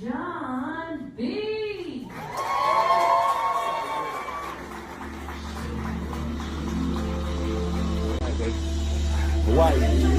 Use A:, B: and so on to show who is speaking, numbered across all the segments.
A: John B.
B: Hawaii.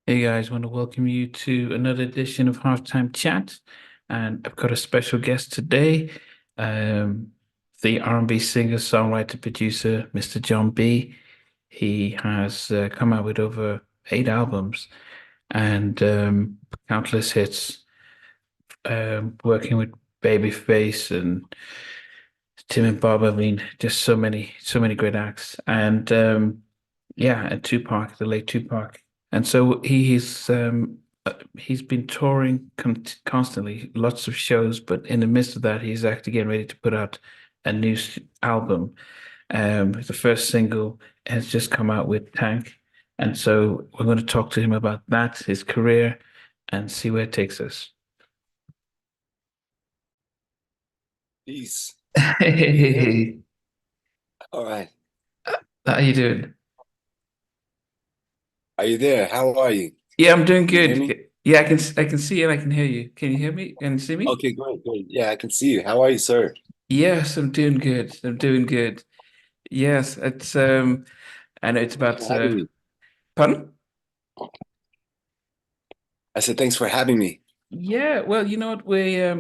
C: Hey guys, want to welcome you to another edition of Halftime Chat, and I've got a special guest today, the R&B singer, songwriter, producer, Mr. John B. He has come out with over 8 albums and countless hits, working with Babyface and Tim and Bob. I mean, just so many great acts, and and Tupac, the late Tupac. And so he's been touring constantly, lots of shows, but in the midst of that, he's actually getting ready to put out a new album. The first single has just come out with Tank. And so we're going to talk to him about that, his career, and see where it takes us.
B: Peace.
C: Hey,
B: All right.
C: how you doing?
B: Are you there? How are you?
C: Yeah, I'm doing
B: Can you hear
C: good.
B: me?
C: Yeah, I can see and I can hear you. Can you hear me? Can you see me?
B: Okay, great, great. Yeah, I can see you. How are you, sir?
C: Yes, I'm doing good. I'm doing good. Yes, it's I know it's
B: Thanks
C: about
B: for having me.
C: pardon?
B: I said thanks for having me.
C: Yeah, well, you know what, we're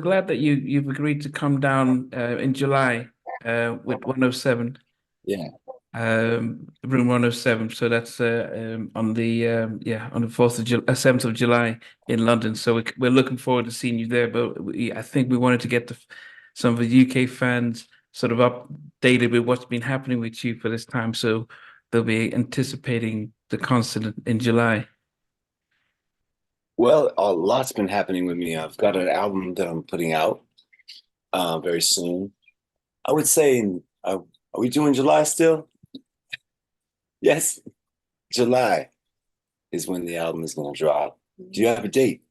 C: glad that you've agreed to come down in July with 107,
B: Yeah.
C: room 107. So that's on the on the 4th of July, 7th of July in London. So we're looking forward to seeing you there. But I think we wanted to get some of the UK fans sort of updated with what's been happening with you for this time. So they'll be anticipating the concert in July.
B: Well, a lot's been happening with me. I've got an album that I'm putting out very soon. I would say, are we doing July still? Yes, July is when the album is going to drop. Do you have a date?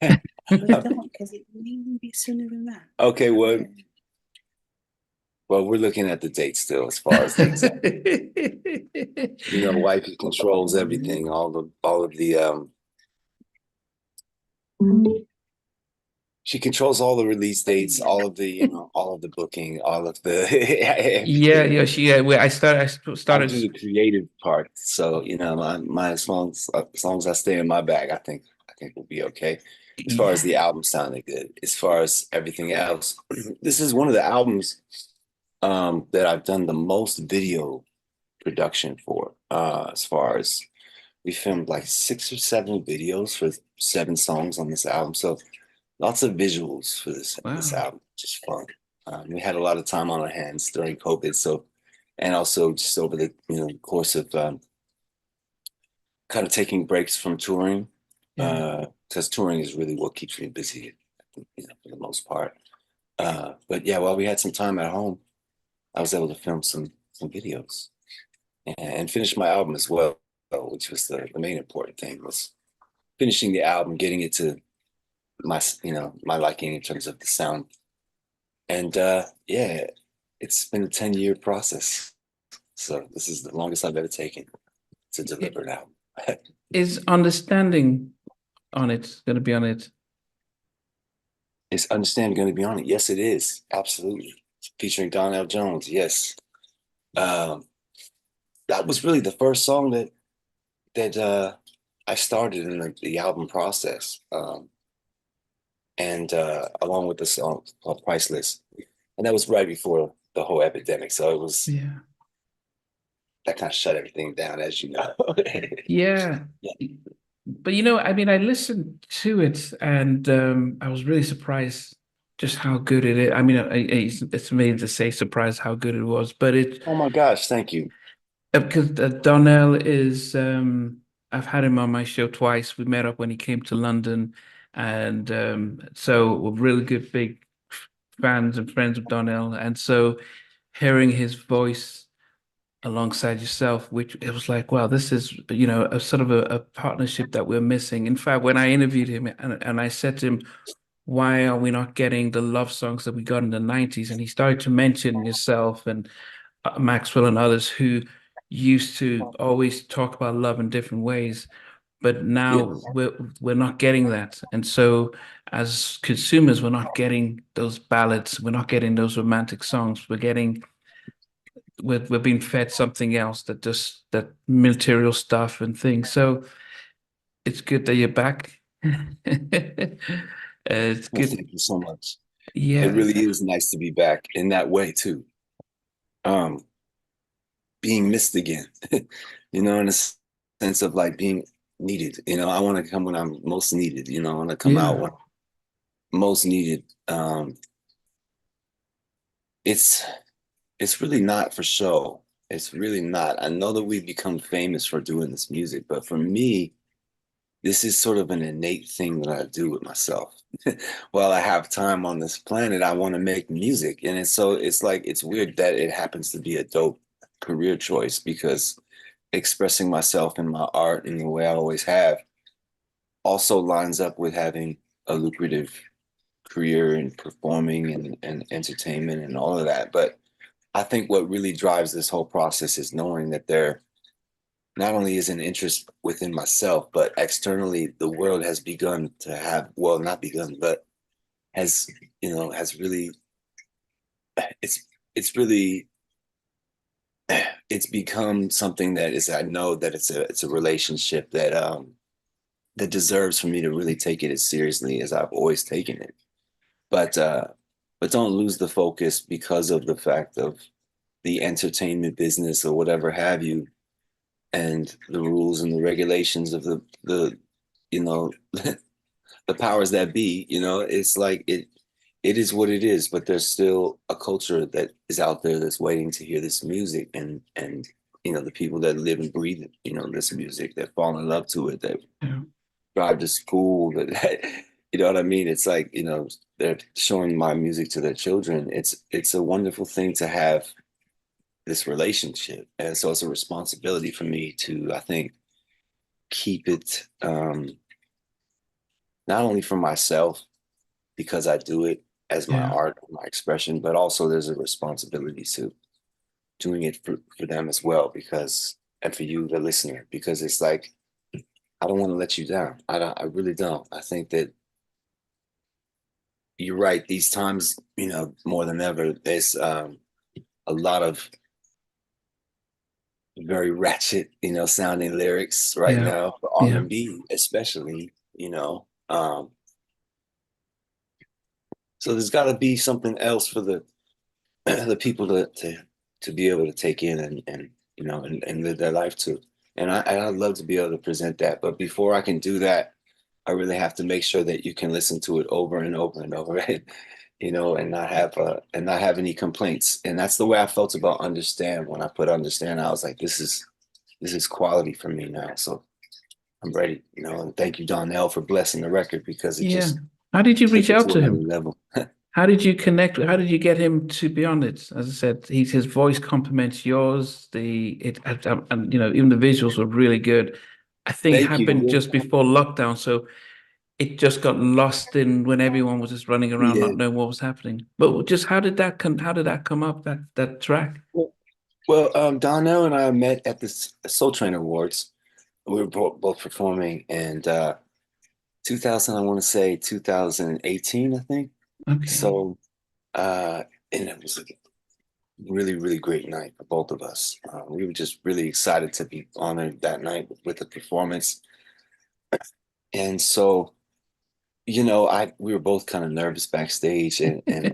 D: I don't, because it may even be sooner than that.
B: Okay, well, we're looking at the date still as far as the exact. You know, wifey controls everything, all of the she controls all the release dates, all of the, all of the booking, all of the
C: Yeah,
B: everything.
C: yeah, well, I
B: I
C: started.
B: do the creative part, so my as long as I stay in my bag, I think we'll be okay. As far as
C: Yeah,
B: the album sounding good, as far as everything else, this is one of the albums that I've done the most video production for. As far as we filmed like 6 or 7 videos for 7 songs on this album, so lots of visuals for this
C: wow.
B: album, just fun. We had a lot of time on our hands during COVID, so and also just over the course of kind of taking breaks from touring,
C: Yeah.
B: because touring is really what keeps me busy, for the most part. But yeah, while we had some time at home, I was able to film some videos and finish my album as well, which was the main important thing was finishing the album, getting it to my liking in terms of the sound. And yeah, it's been a 10-year process. So this is the longest I've ever taken to deliver an album.
C: Is understanding on it going to be on it?
B: Is Understand going to be on it? Yes, it is. Absolutely. featuring Donell Jones. Yes. That was really the first song that I started in the album process. And along with the song called Priceless. And that was right before the whole epidemic. So it was
C: Yeah.
B: that kind of shut everything down, as you know.
C: Yeah.
B: Yeah.
C: But I mean, I listened to it and I was really surprised just how good it is. I mean, it's amazing to say surprised how good it was, but
B: Oh my gosh, thank you.
C: because Donnell is, I've had him on my show twice. We met up when he came to London, and so we're really good big fans and friends of Donnell. And so hearing his voice alongside yourself, which it was like, wow, this is, a sort of a partnership that we're missing. In fact, when I interviewed him and I said to him, why are we not getting the love songs that we got in the 90s? And he started to mention yourself and Maxwell and others who used to always talk about love in different ways. But now
B: Yes.
C: we're not getting that. And so as consumers, we're not getting those ballads, we're not getting those romantic songs. We're being fed something else that material stuff and things. So it's good that you're back. It's
B: Well,
C: good.
B: thank you so much. It
C: Yeah,
B: really is nice to be back in that way too. Um, being missed again, in a sense of like being needed. I want to come when I'm most needed. I want to come out
C: yeah,
B: when I'm most needed. It's it's really not for show. It's really not. I know that we've become famous for doing this music, but for me, this is sort of an innate thing that I do with myself. While I have time on this planet, I want to make music. And it's like it's weird that it happens to be a dope career choice because expressing myself in my art in the way I always have also lines up with having a lucrative career in performing and entertainment and all of that. But I think what really drives this whole process is knowing that there not only is an interest within myself, but externally, the world has begun to have, well, not begun, but has, has really, it's, it's really, it's become something that is, I know that it's a relationship that deserves for me to really take it as seriously as I've always taken it. But, uh, but don't lose the focus because of the fact of the entertainment business or whatever have you, and the rules and the regulations of the you know the powers that be. It's like it is what it is, but there's still a culture that is out there that's waiting to hear this music, and the people that live and breathe this music, that fall in love to it, that
C: yeah,
B: drive to school, that you know what I mean. It's like, they're showing my music to their children. It's a wonderful thing to have this relationship. And so it's a responsibility for me to, I think, keep it, not only for myself, because I do it as my
C: yeah,
B: art, my expression, but also there's a responsibility to doing it for them as well, and for you, the listener, because it's like, I don't want to let you down. I really don't. I think that you're right. These times, more than ever, there's a lot of very ratchet, sounding lyrics right
C: yeah,
B: now for
C: yeah,
B: R&B, especially, so there's got to be something else for the the people to be able to take in and live their life to. And I'd love to be able to present that, but before I can do that, I really have to make sure that you can listen to it over and over and over, and not have any complaints. And that's the way I felt about Understand. When I put Understand, I was like, this is quality for me now. So I'm ready, and thank you, Donnell, for blessing the record because it
C: yeah.
B: just
C: How did you
B: took
C: reach
B: it
C: out
B: to
C: to
B: another
C: him?
B: level.
C: How did you connect? How did you get him to be on it? As I said, his voice complements yours. And even the visuals were really good. I think it
B: Thank
C: happened
B: you.
C: just before lockdown, so it just got lost in when everyone was just running around
B: Yeah.
C: not knowing what was happening. But just how did that come up, that track?
B: Donnell and I met at the Soul Train Awards. We were both performing, and 2000, I want to say 2018, I think.
C: Okay.
B: So, and it was really, really great night for both of us. We were just really excited to be honored that night with the performance. And so, we were both kind of nervous backstage, and I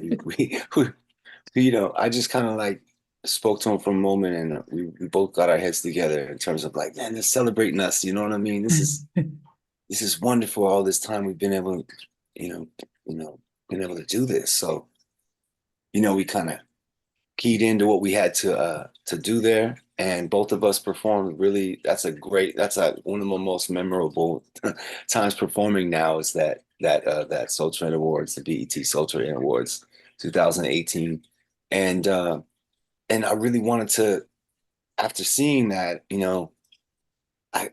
B: just kind of like spoke to him for a moment, and we both got our heads together in terms of like, man, they're celebrating us. You know what I mean? This is wonderful. All this time we've been able, you know, you know, been able to do this. So, we kind of keyed into what we had to do there, and both of us performed really. That's one of the most memorable times performing now is that Soul Train Awards, the BET Soul Train Awards 2018. And I really wanted to, after seeing that, I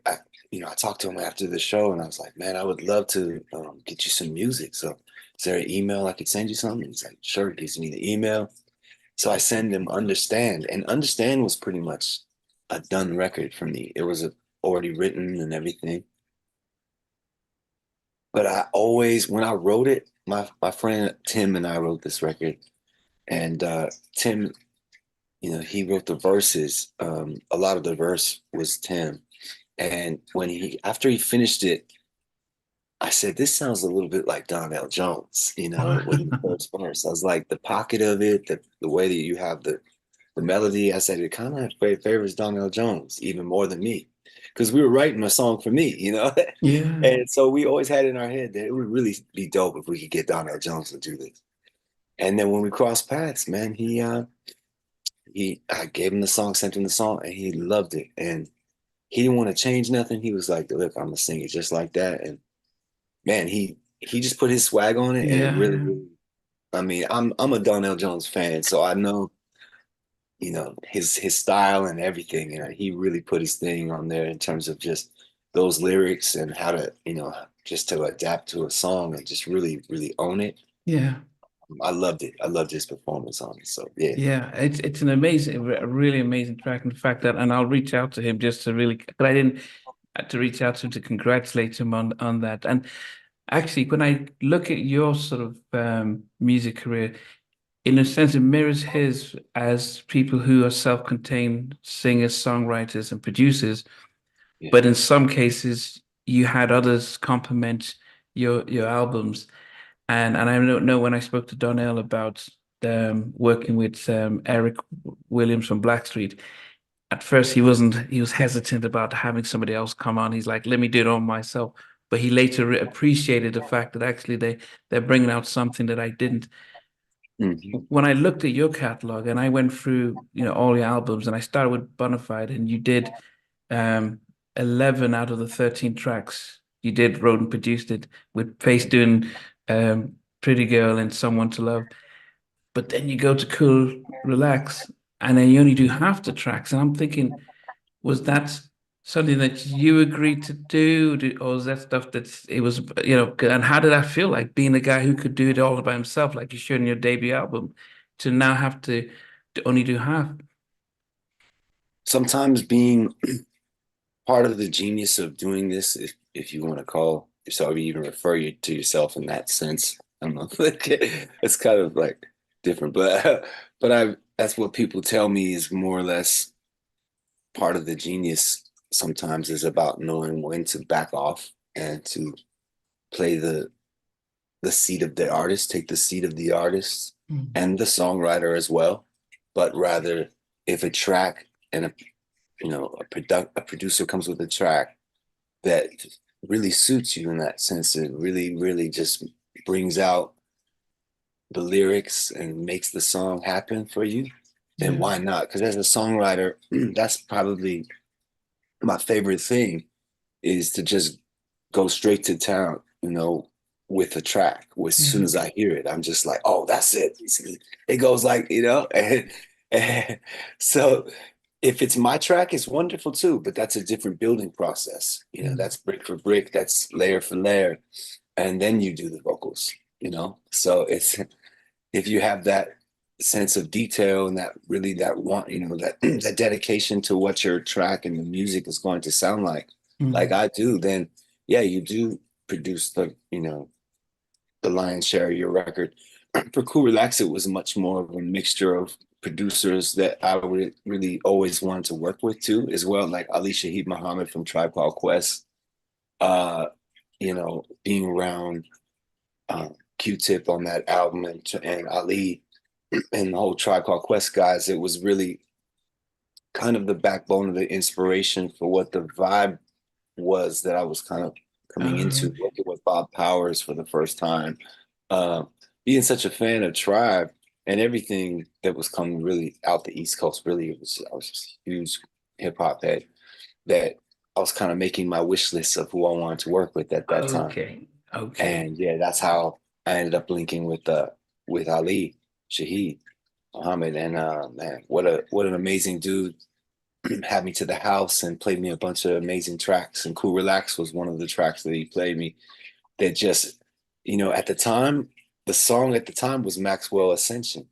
B: talked to him after the show, and I was like, man, I would love to get you some music. So is there an email I could send you something? He's like, sure. He gives me the email. So I send him Understand, and Understand was pretty much a done record for me. It was already written and everything. But I always, when I wrote it, my friend Tim and I wrote this record, and Tim, he wrote the verses. A lot of the verse was Tim, and after he finished it, I said, "This sounds a little bit like Donell Jones," with the first verse. I was like, the pocket of it, the way that you have the melody. I said it kind of favors Donell Jones even more than me, because we were writing a song for me.
C: Yeah.
B: And so we always had in our head that it would really be dope if we could get Donell Jones to do this. And then when we crossed paths, man, I gave him the song, sent him the song, and he loved it. And he didn't want to change nothing. He was like, "Look, I'm gonna sing it just like that." And man, he just put his swag on it, and it really,
C: Yeah.
B: really. I mean, I'm a Donell Jones fan, so I know, his style and everything. He really put his thing on there in terms of just those lyrics and how to, just to adapt to a song and just really, really own it.
C: Yeah.
B: I loved it. I loved his performance on it. So yeah.
C: Yeah, it's an amazing, a really amazing track. In fact, and I'll reach out to him just to really, but I didn't to reach out to him to congratulate him on that. And actually, when I look at your sort of music career, in a sense, it mirrors his as people who are self-contained singers, songwriters, and producers.
B: Yeah.
C: But in some cases, you had others complement your albums. And I don't know when I spoke to Donnell about working with Eric Williams from Blackstreet. At first, he was hesitant about having somebody else come on. He's like, let me do it on myself. But he later appreciated the fact that actually they're bringing out something that I didn't.
B: Mhm.
C: When I looked at your catalog and I went through, all your albums, and I started with Bonafide, and you did um 11 out of the 13 tracks you did wrote and produced it, with Pace doing Pretty Girl and Someone to Love. But then you go to Cool Relax, and then you only do half the tracks. And I'm thinking, was that something that you agreed to do? Or was that stuff that it was, and how did that feel like being the guy who could do it all by himself, like you showed in your debut album, to now have to only do half?
B: Sometimes being part of the genius of doing this, if you want to call yourself, or even refer you to yourself in that sense, I don't know. It's kind of like different, but that's what people tell me is more or less part of the genius. Sometimes is about knowing when to back off and to play the seat of the artist, take the seat of the artist
C: Mm.
B: and the songwriter as well. But rather, if a track and a producer comes with a track that really suits you in that sense, it really, really just brings out the lyrics and makes the song happen for you, then
C: Yeah.
B: why not? Because as a songwriter, that's probably my favorite thing, is to just go straight to town, with a track. As soon
C: Yeah.
B: as I hear it, I'm just like, oh, that's it. It goes like, and so if it's my track, it's wonderful too, but that's a different building process.
C: Mm.
B: That's brick for brick, that's layer for layer, and then you do the vocals, So it's if you have that sense of detail and that really that want, that that dedication to what your track and the music is going to sound like
C: Mm.
B: I do, then yeah, you do produce the lion's share of your record. For Cool Relax, it was much more of a mixture of producers that I would really always wanted to work with too, as well, like Ali Shaheed Muhammad from Tribe Called Quest. You know, being around Q-Tip on that album and Ali and the whole Tribe Called Quest guys, it was really kind of the backbone of the inspiration for what the vibe was that I was kind of coming into, working with Bob Powers for the first time. Uh, Being such a fan of Tribe and everything that was coming really out the East Coast, really, I was just a huge hip hop head that I was kind of making my wish list of who I wanted to work with at that time.
C: Okay.
B: And yeah, that's how I ended up linking with Ali Shaheed Muhammad. And man, what an amazing dude. Had me to the house and played me a bunch of amazing tracks. And Cool Relax was one of the tracks that he played me that just, you know, at the time, the song at the time was Maxwell Ascension.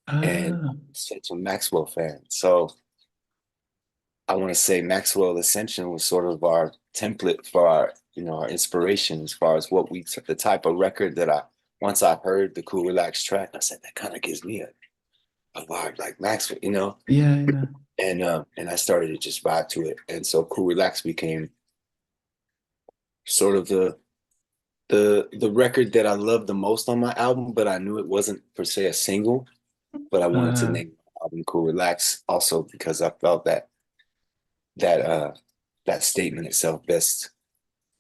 B: And I'm such a Maxwell fan. So I want to say Maxwell Ascension was sort of our template for our, you know, our inspiration as far as what the type of record that once I heard the Cool Relax track, I said, that kind of gives me a vibe like Maxwell, you know?
C: Yeah.
B: And I started to just vibe to it. And so Cool Relax became sort of the record that I loved the most on my album, but I knew it wasn't per se a single, but I wanted to name the album Cool Relax also because I felt that statement itself best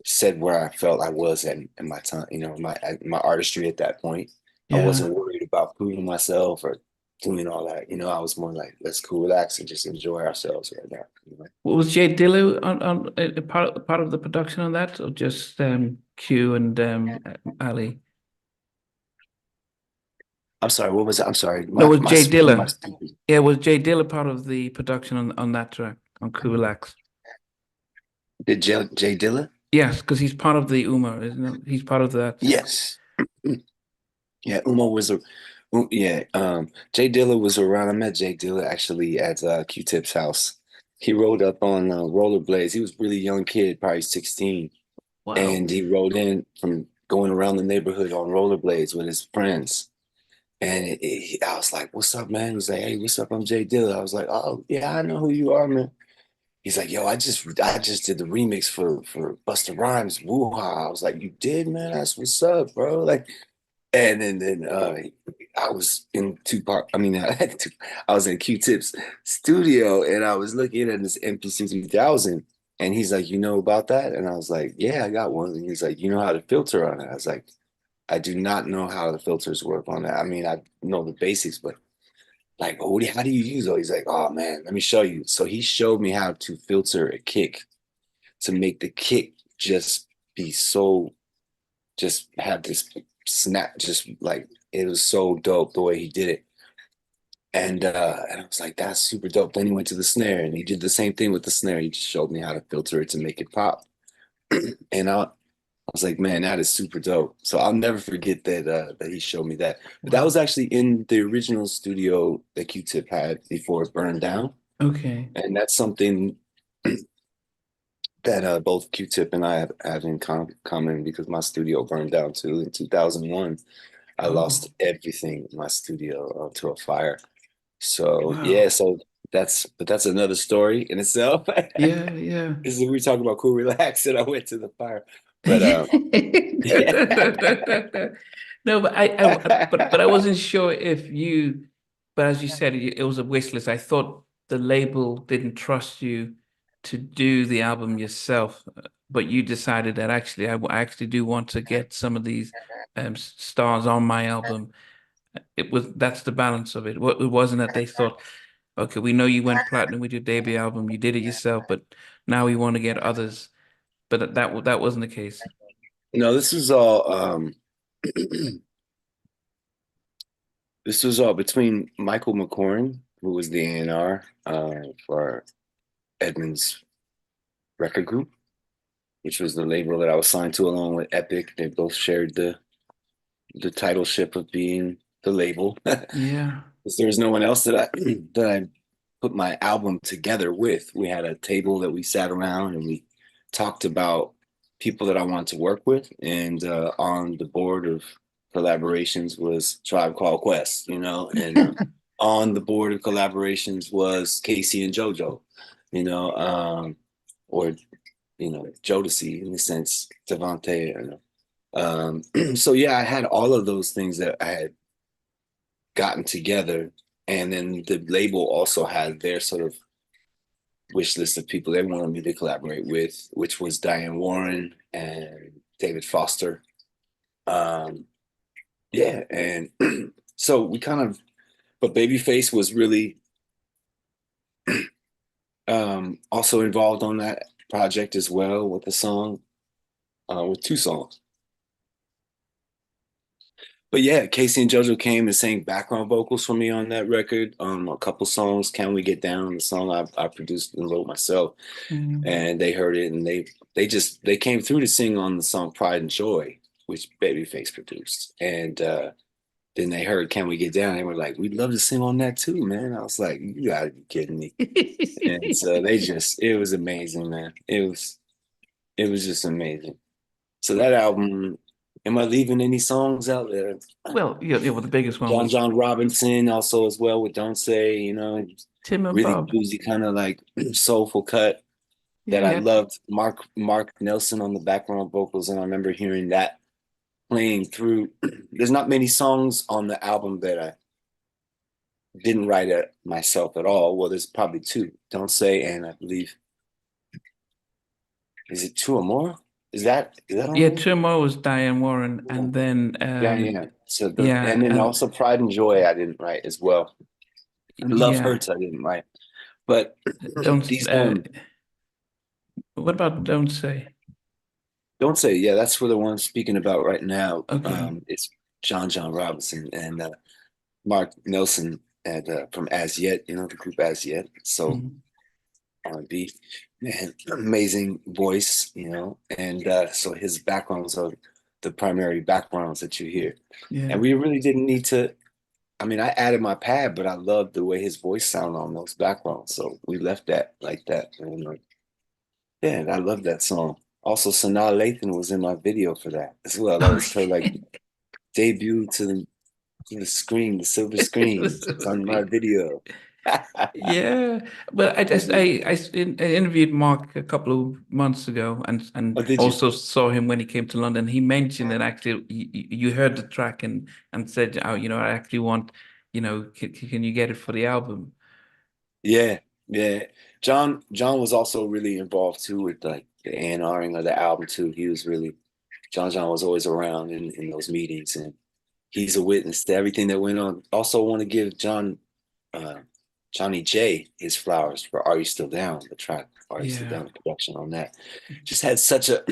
B: said where I felt I was in my time, you know, my artistry at that point. I wasn't worried about proving myself or doing all that. You know, I was more like, let's cool relax and just enjoy ourselves right now. You know?
C: Was Jay Dilla on part of the production on that, or just Q and Ali?
B: I'm sorry, what was it? I'm sorry.
C: No, was Jay Dilla?
B: Yeah,
C: was Jay Dilla part of the production on that track on Cool Relax?
B: Did Jay Dilla?
C: Yes, because he's part of the UMA, isn't it? He's part of that.
B: Yes. Yeah, Uma was Jay Dilla was around. I met Jay Dilla actually at Q-Tip's house. He rode up on rollerblades. He was a really young kid, probably 16.
C: Wow.
B: And he rode in from going around the neighborhood on rollerblades with his friends. And I was like, what's up, man? He was like, hey, what's up? I'm Jay Dilla. I was like, oh, yeah, I know who you are, man. He's like, yo, I just did the remix for Busta Rhymes, Woo-Ha. I was like, you did, man? That's what's up, bro. Like, and then I was in Tupac. I mean, I was in Q-Tip's studio, and I was looking at this MPC 3000, and he's like, you know about that? And I was like, yeah, I got one. And he's like, you know how to filter on it? I was like, I do not know how the filters work on that. I mean, I know the basics, but like, oh, how do you use it? He's like, oh man, let me show you. So he showed me how to filter a kick to make the kick just be so, just have this snap, just like it was so dope the way he did it. And I was like, that's super dope. Then he went to the snare and he did the same thing with the snare. He just showed me how to filter it to make it pop. And I was like, man, that is super dope. So I'll never forget that he showed me that. But that was actually in the original studio that Q-Tip had before it burned down.
C: Okay.
B: And that's something that both Q-Tip and I have in common because my studio burned down too in 2001. I lost everything in my studio to a fire. So yeah, so that's another story in itself.
C: Yeah.
B: This is we talk about Cool Relax and I went to the fire. But
C: no, but I wasn't sure if you, but as you said, it was a wish list. I thought the label didn't trust you to do the album yourself, but you decided that actually I actually do want to get some of these stars on my album. That's the balance of it. It wasn't that they thought, okay, we know you went platinum with your debut album, you did it yourself, but now we want to get others. But that wasn't the case.
B: No, this was all this was all between Michael McCoran, who was the A&R for Edmund's record group, which was the label that I was signed to along with Epic. They both shared the titleship of being the label.
C: Yeah.
B: Because there was no one else that I put my album together with. We had a table that we sat around and we talked about people that I wanted to work with. And on the board of collaborations was Tribe Called Quest, you know, and on the board of collaborations was Casey and JoJo, you know, or Jodeci in the sense, Devante. So yeah, I had all of those things that I had gotten together, and then the label also had their sort of wish list of people they wanted me to collaborate with, which was Diane Warren and David Foster. Yeah, and so we kind of, but Babyface was really also involved on that project as well with a song, with 2 songs. But yeah, Casey and JoJo came and sang background vocals for me on that record. A couple songs, "Can We Get Down," the song I produced and wrote myself, and they heard it and they came through to sing on the song "Pride and Joy," which Babyface produced, and then they heard "Can We Get Down." They were like, "We'd love to sing on that too, man." I was like, "You gotta be kidding me!" And so it was amazing, man. It was just amazing. So that album. Am I leaving any songs out there?
C: Well, well, the biggest one was
B: John Robinson also as well with "Don't Say,"
C: Tim and
B: really
C: Bob.
B: bluesy kind of like soulful cut that I loved. Mark Nelson on the background vocals, and I remember hearing that playing through. There's not many songs on the album that I didn't write it myself at all. Well, there's probably 2, "Don't Say," and I believe, is it 2 or more? Is that on
C: Yeah,
B: there?
C: 2 more was Diane Warren, and then
B: Yeah. So
C: yeah,
B: and then
C: and
B: also "Pride and Joy" I didn't write as well. "Love
C: yeah,
B: Hurts" I didn't write. But
C: don't
B: these
C: what about Don't Say?
B: "Don't Say," yeah, that's for the one I'm speaking about right now.
C: Okay.
B: It's John Robinson and Mark Nelson from As Yet, the group As Yet. So
C: Mhm.
B: R&B, man, amazing voice, and so his backgrounds are the primary backgrounds that you hear.
C: Yeah.
B: And we really didn't need to. I mean, I added my pad, but I loved the way his voice sounded on those backgrounds, so we left that like that. And yeah, and I love that song. Also, Sanaa Lathan was in my video for that as well. That was her like debut to the screen, the silver screen. It's on my video.
C: Yeah, but I interviewed Mark a couple of months ago,
B: Oh,
C: and
B: did you?
C: also saw him when he came to London. He mentioned that actually you heard the track and said, oh, I actually want, can you get it for the album?
B: Yeah, yeah. John was also really involved too with like the A&Ring of the album too. He was really John was always around in those meetings, and he's a witness to everything that went on. Also want to give uh, Johnny J his flowers for "Are You Still Down?" The track "Are You Still
C: Yeah.
B: Down?" The production on that just had such a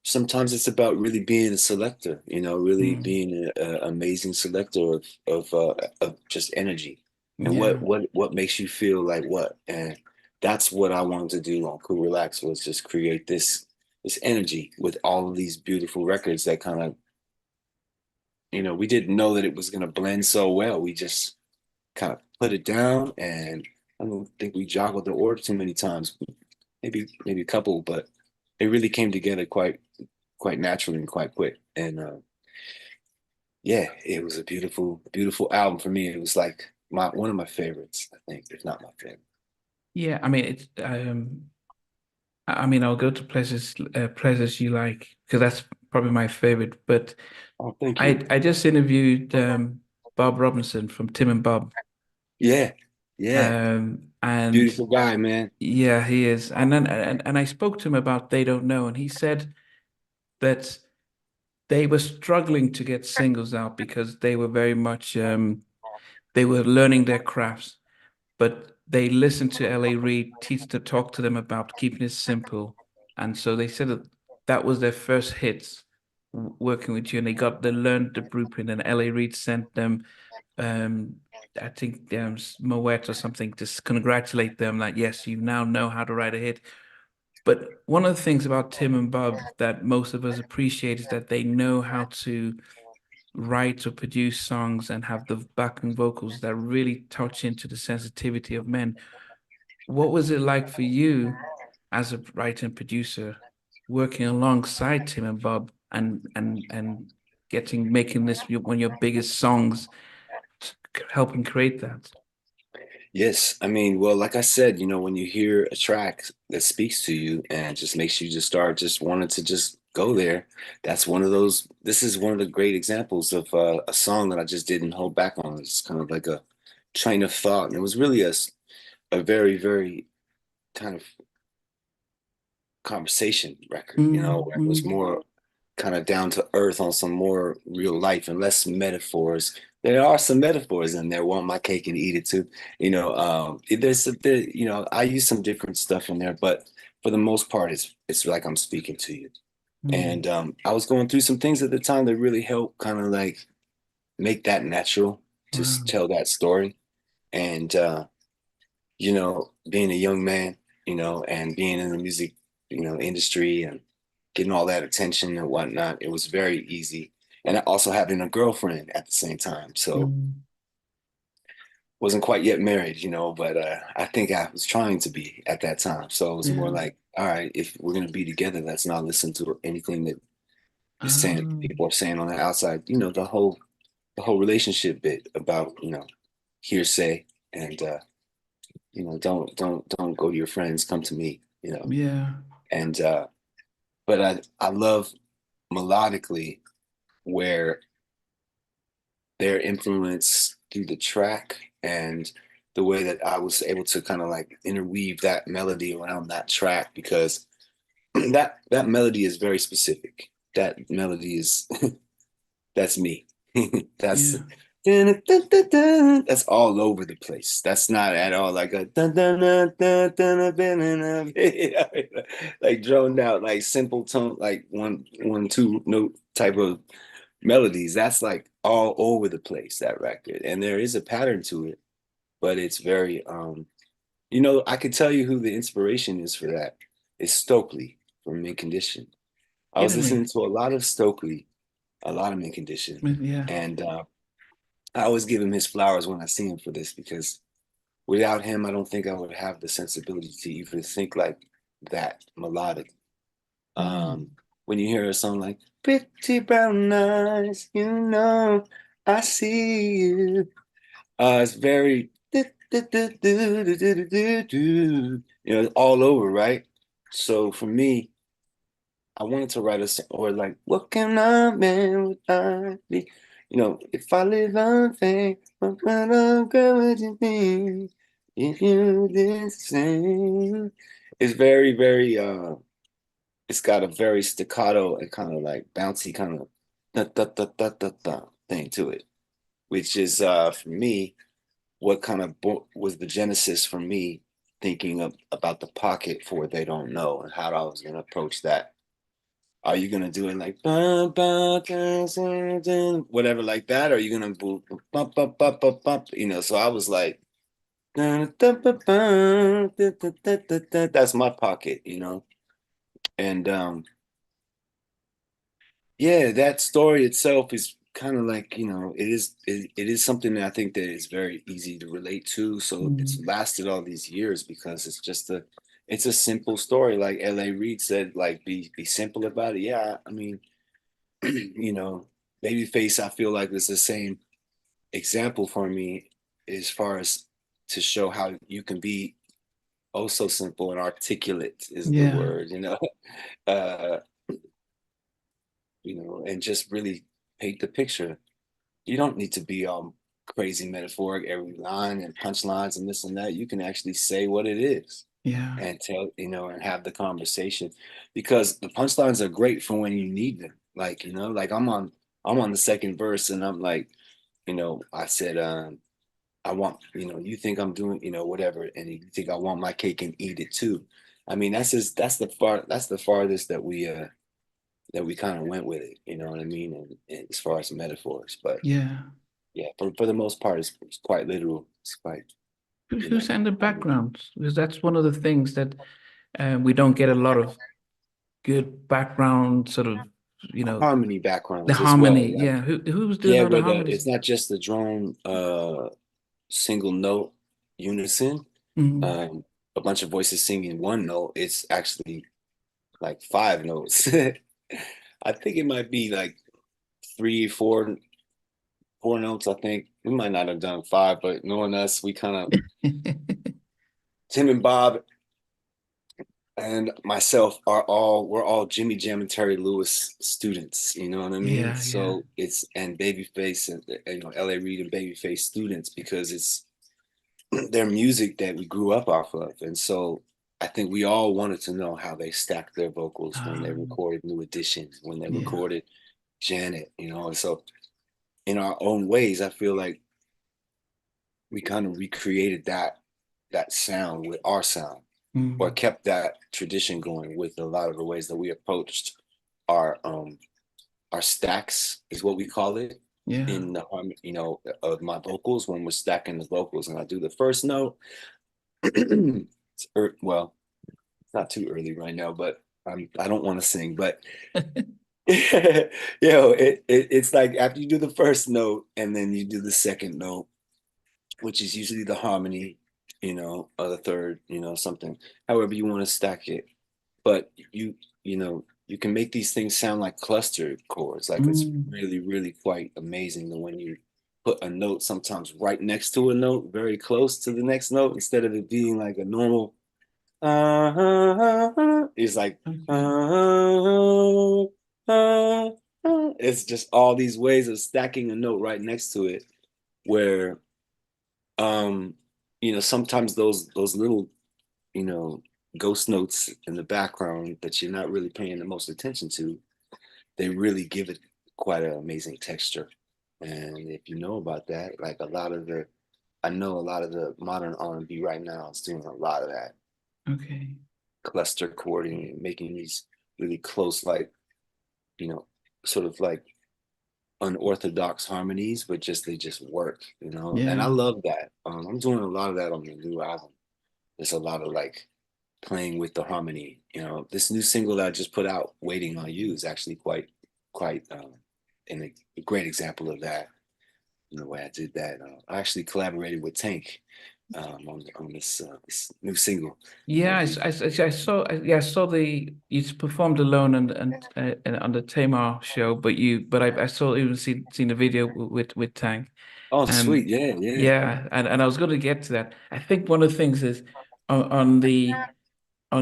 B: sometimes it's about really being a selector, really
C: Mm.
B: being an amazing selector of just energy and
C: Yeah.
B: what makes you feel like what. And that's what I wanted to do on Cool Relax, was just create this energy with all of these beautiful records that kind of, we didn't know that it was going to blend so well. We just kind of put it down, and I don't think we joggled the order too many times. Maybe a couple, but it really came together quite naturally and quite quick. And yeah, it was a beautiful, beautiful album for me. It was like one of my favorites, I think, if not my favorite.
C: Yeah, I mean it's I'll go to places you like, because that's probably my favorite. But
B: Oh, thank you.
C: I just interviewed Bob Robinson from Tim and Bob.
B: Yeah, yeah.
C: And
B: Beautiful guy, man.
C: yeah, he is. And then and I spoke to him about They Don't Know, and he said that they were struggling to get singles out because they were very much they were learning their crafts, but they listened to L.A. Reid talk to them about keeping it simple. And so they said that was their first hits working with you, and they learned the blueprint, and L.A. Reid sent them um I think Moet or something to congratulate them, like, yes, you now know how to write a hit. But one of the things about Tim and Bob that most of us appreciate is that they know how to write or produce songs and have the backing vocals that really touch into the sensitivity of men. What was it like for you as a writer and producer working alongside Tim and Bob and making this one of your biggest songs? helping create that.
B: Yes, I mean, well, like I said, when you hear a track that speaks to you and just makes you just start just wanting to just go there, that's one of those. This is one of the great examples of a song that I just didn't hold back on. It's kind of like a train of thought, and it was really a very, very kind of conversation record, where it was more kind of down to earth on some more real life and less metaphors. There are some metaphors in there. Want my cake and eat it too. I use some different stuff in there, but for the most part, it's like I'm speaking to you. And I was going through some things at the time that really helped kind of like make that natural to
C: Wow.
B: tell that story. And being a young man, and being in the music, industry and getting all that attention and whatnot, it was very easy. And also having a girlfriend at the same time. So wasn't quite yet married, but I think I was trying to be at that time. So it was more like, all right, if we're gonna be together, let's not listen to anything that is saying people are saying on the outside, the whole relationship bit about, hearsay and don't go to your friends, come to me,
C: Yeah.
B: and but I love melodically where their influence through the track and the way that I was able to kind of like interweave that melody around that track, because that melody is very specific. That melody is that's me. That's
C: Yeah.
B: that's all over the place. That's not at all like a like droned out, like simple tone, like one, two note type of melodies. That's like all over the place, that record. And there is a pattern to it, but it's very I could tell you who the inspiration is for that. It's Stokely from Mint Condition. I was
C: Kidding
B: listening
C: me.
B: to a lot of Stokely, a lot of Mint Condition,
C: Yeah.
B: and I always give him his flowers when I see him for this, because without him, I don't think I would have the sensibility to even think like that melodic. When you hear a song like "Pretty Brown Eyes," I see you. It's very all over, right? So for me, I wanted to write a song, or like, what can I man would I be? If I live on fame, what kind of girl would you be if you did the same? It's very, very it's got a very staccato and kind of like bouncy kind of da, da, da, da, da, da thing to it, which is for me what kind of was the genesis for me thinking about the pocket for They Don't Know and how I was going to approach that. Are you gonna do it like bum, bum, dun, dun, dun, whatever like that? Or are you gonna bump, bump, bump, bump, bump? So I was like, dun, dun, dun, dun, dun, dun, dun, dun, dun. That's my pocket, and yeah, that story itself is kind of like, it is something that I think that is very easy to relate to. So it's lasted all these years because it's a simple story. Like L.A. Reid said, like be simple about it. Yeah, I mean, Babyface, I feel like is the same example for me as far as to show how you can be oh so simple and articulate is the
C: Yeah.
B: word, uh, and just really paint the picture. You don't need to be crazy metaphoric every line and punchlines and this and that. You can actually say what it is
C: Yeah.
B: and tell, and have the conversation, because the punchlines are great for when you need them. Like, like I'm on the second verse and I'm like, I said, I want, you think I'm doing, whatever, and you think I want my cake and eat it too. I mean, that's the farthest that we kind of went with it, you know what I mean? And as far as metaphors, but
C: Yeah.
B: yeah, for the most part, it's quite literal. It's quite,
C: Who sang the backgrounds? Because that's one of the things that we don't get a lot of good background sort of,
B: harmony
C: the
B: backgrounds as well.
C: harmony.
B: Like,
C: Yeah. Who was doing
B: yeah,
C: all the
B: but
C: harmonies?
B: it's not just the drone single note unison,
C: Mm.
B: um, a bunch of voices singing one note. It's actually like five notes. I think it might be like three, four notes, I think, we might not have done 5, but knowing us, we kind of Tim and Bob and myself we're all Jimmy Jam and Terry Lewis students, you know what I mean?
C: Yeah, yeah.
B: So it's and Babyface and L.A. Reid and Babyface students because it's their music that we grew up off of. And so I think we all wanted to know how they stacked their vocals when they recorded New Edition, when they
C: Yeah.
B: recorded Janet, and so in our own ways, I feel like we kind of recreated that sound with our sound, or kept that tradition going with a lot of the ways that we approached our stacks, is what we call it.
C: Yeah.
B: In the of my vocals, when we're stacking the vocals and I do the first note. Well, it's not too early right now, but I don't want to sing, but it's like after you do the first note and then you do the second note, which is usually the harmony, or the third, something, however you want to stack it. But you can make these things sound like cluster chords. Like it's really, really quite amazing that when you put a note sometimes right next to a note, very close to the next note, instead of it being like a normal it's like it's just all these ways of stacking a note right next to it, where sometimes those little ghost notes in the background that you're not really paying the most attention to, they really give it quite an amazing texture. And if you know about that, like I know a lot of the modern R&B right now is doing a lot of that.
C: Okay.
B: Cluster chording and making these really close, like, sort of like unorthodox harmonies, but they just work,
C: Yeah.
B: And I love that. I'm doing a lot of that on the new album. There's a lot of like playing with the harmony. This new single that I just put out, "Waiting on You," is actually quite and a great example of that. The way I did that, I actually collaborated with Tank on this new single.
C: Yeah, I saw. Yeah, I saw you performed alone and on the Tamar show, but I saw even seen the video with Tank.
B: Oh,
C: And
B: sweet, yeah, yeah.
C: yeah, and I was going to get to that. I think one of the things is on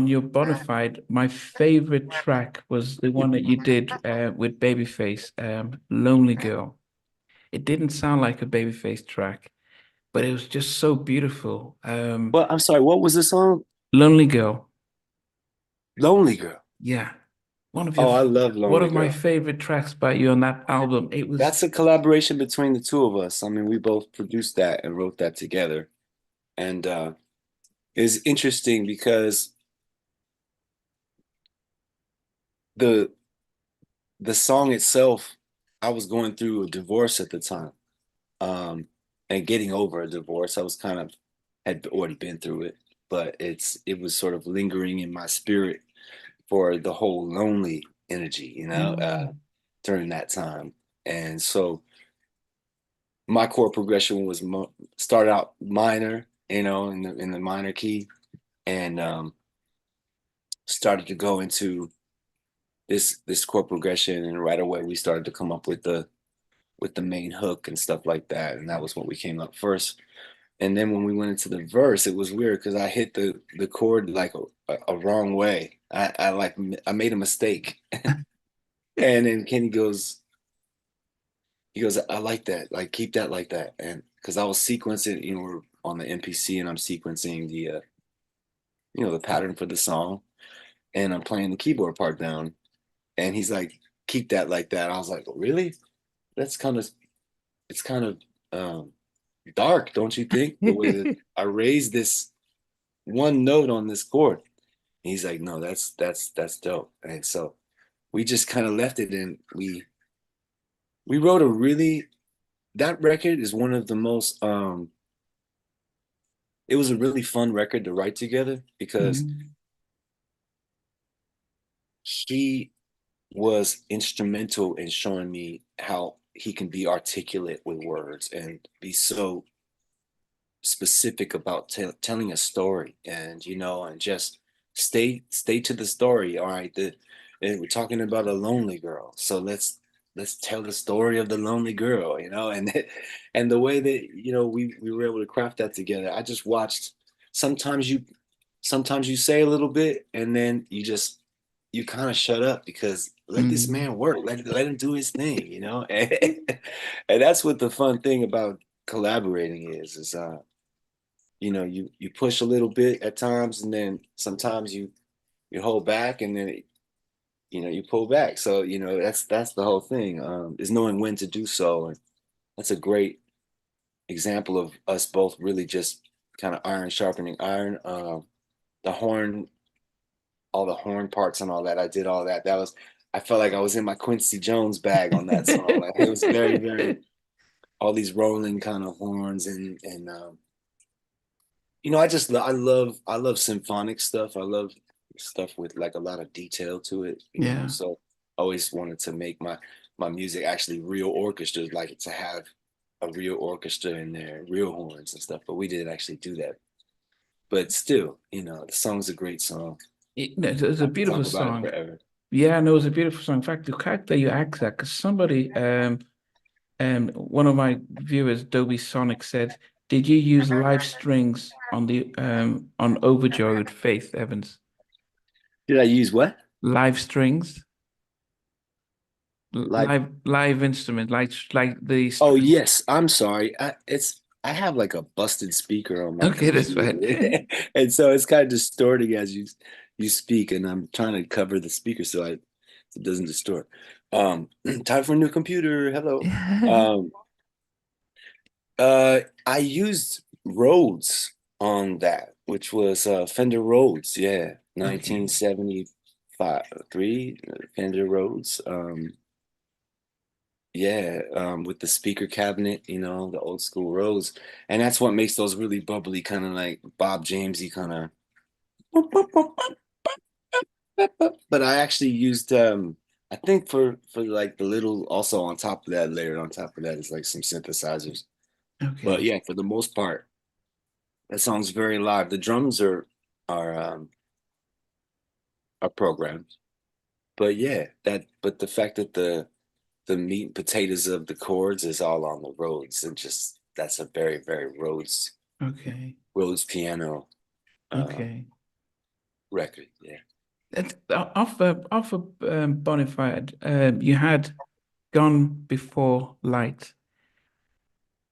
C: your Bonafide, my favorite track was the one that you did with Babyface, Lonely Girl. It didn't sound like a Babyface track, but it was just so beautiful.
B: Well, I'm sorry, what was the song?
C: Lonely Girl.
B: Lonely Girl.
C: Yeah.
B: Oh, I love
C: One
B: Lonely
C: of my
B: Girl.
C: favorite tracks by you on that album. It was
B: That's a collaboration between the two of us. I mean, we both produced that and wrote that together. And it's interesting because the song itself, I was going through a divorce at the time, and getting over a divorce. I was had already been through it, but it was sort of lingering in my spirit for the whole lonely energy, during that time. And so my chord progression was start out minor, in the minor key, and started to go into this chord progression, and right away we started to come up with the main hook and stuff like that, and that was what we came up first. And then when we went into the verse, it was weird because I hit the chord like a wrong way. I made a mistake, and then Kenny goes, "I like that, like keep that like that," and because I was sequencing, we're on the MPC and I'm sequencing the pattern for the song, and I'm playing the keyboard part down. And he's like, "Keep that like that." I was like, "Really? That's it's kind of dark, don't you think? The way that I raised this one note on this chord." And he's like, "No, that's dope." And so we just kind of left it, and we wrote that record is one of the most it was a really fun record to write together because he was instrumental in showing me how he can be articulate with words and be so specific about telling a story, and just stay to the story. All right, and we're talking about a lonely girl, so let's let's tell the story of the lonely girl, and the way that we were able to craft that together. I just watched. Sometimes you say a little bit, and then you kind of shut up because let this man work. Let him do his thing, and that's what the fun thing about collaborating is you push a little bit at times, and then sometimes you hold back, and then you pull back. So that's the whole thing, is knowing when to do so. And that's a great example of us both really just kind of iron sharpening iron. The horn, all the horn parts and all that, I did all that. I felt like I was in my Quincy Jones bag on that song. Like, it was very, very, all these rolling kind of horns, and I love symphonic stuff. I love stuff with like a lot of detail to it,
C: Yeah.
B: So I always wanted to make my music actually real orchestras, like to have a real orchestra in there, real horns and stuff. But we didn't actually do that. But still, the song's a great song.
C: It's a
B: I could
C: beautiful
B: talk about it
C: song.
B: forever.
C: Yeah, no, it's a beautiful song. In fact, the fact that you asked that, because somebody, one of my viewers, Dobie Sonic, said, "Did you use live strings on the on Overjoyed, Faith Evans?
B: Did I use what?
C: Live strings,
B: Like,
C: live instrument, like the
B: oh
C: strings."
B: yes, I'm sorry. I have like a busted speaker on my
C: Okay, that's fine.
B: computer, and so it's kind of distorting as you speak, and I'm trying to cover the speaker so it doesn't distort. Time for a new computer. Hello. Um, I used Rhodes on that, which was Fender Rhodes. Yeah,
C: Okay.
B: 1975, three Fender Rhodes. Yeah, with the speaker cabinet, the old school Rhodes, and that's what makes those really bubbly, kind of like Bob Jamesy kind of. But I actually used, I think for like the little, also on top of that, layered on top of that is like some synthesizers. But
C: Okay.
B: yeah, for the most part, that song's very live. The drums are um are programmed, but yeah, but the fact that the meat and potatoes of the chords is all on the Rhodes, and just that's a very, very
C: Okay.
B: Rhodes piano um,
C: Okay.
B: record. Yeah.
C: That's off of Bonafide. You had Gone Before Light.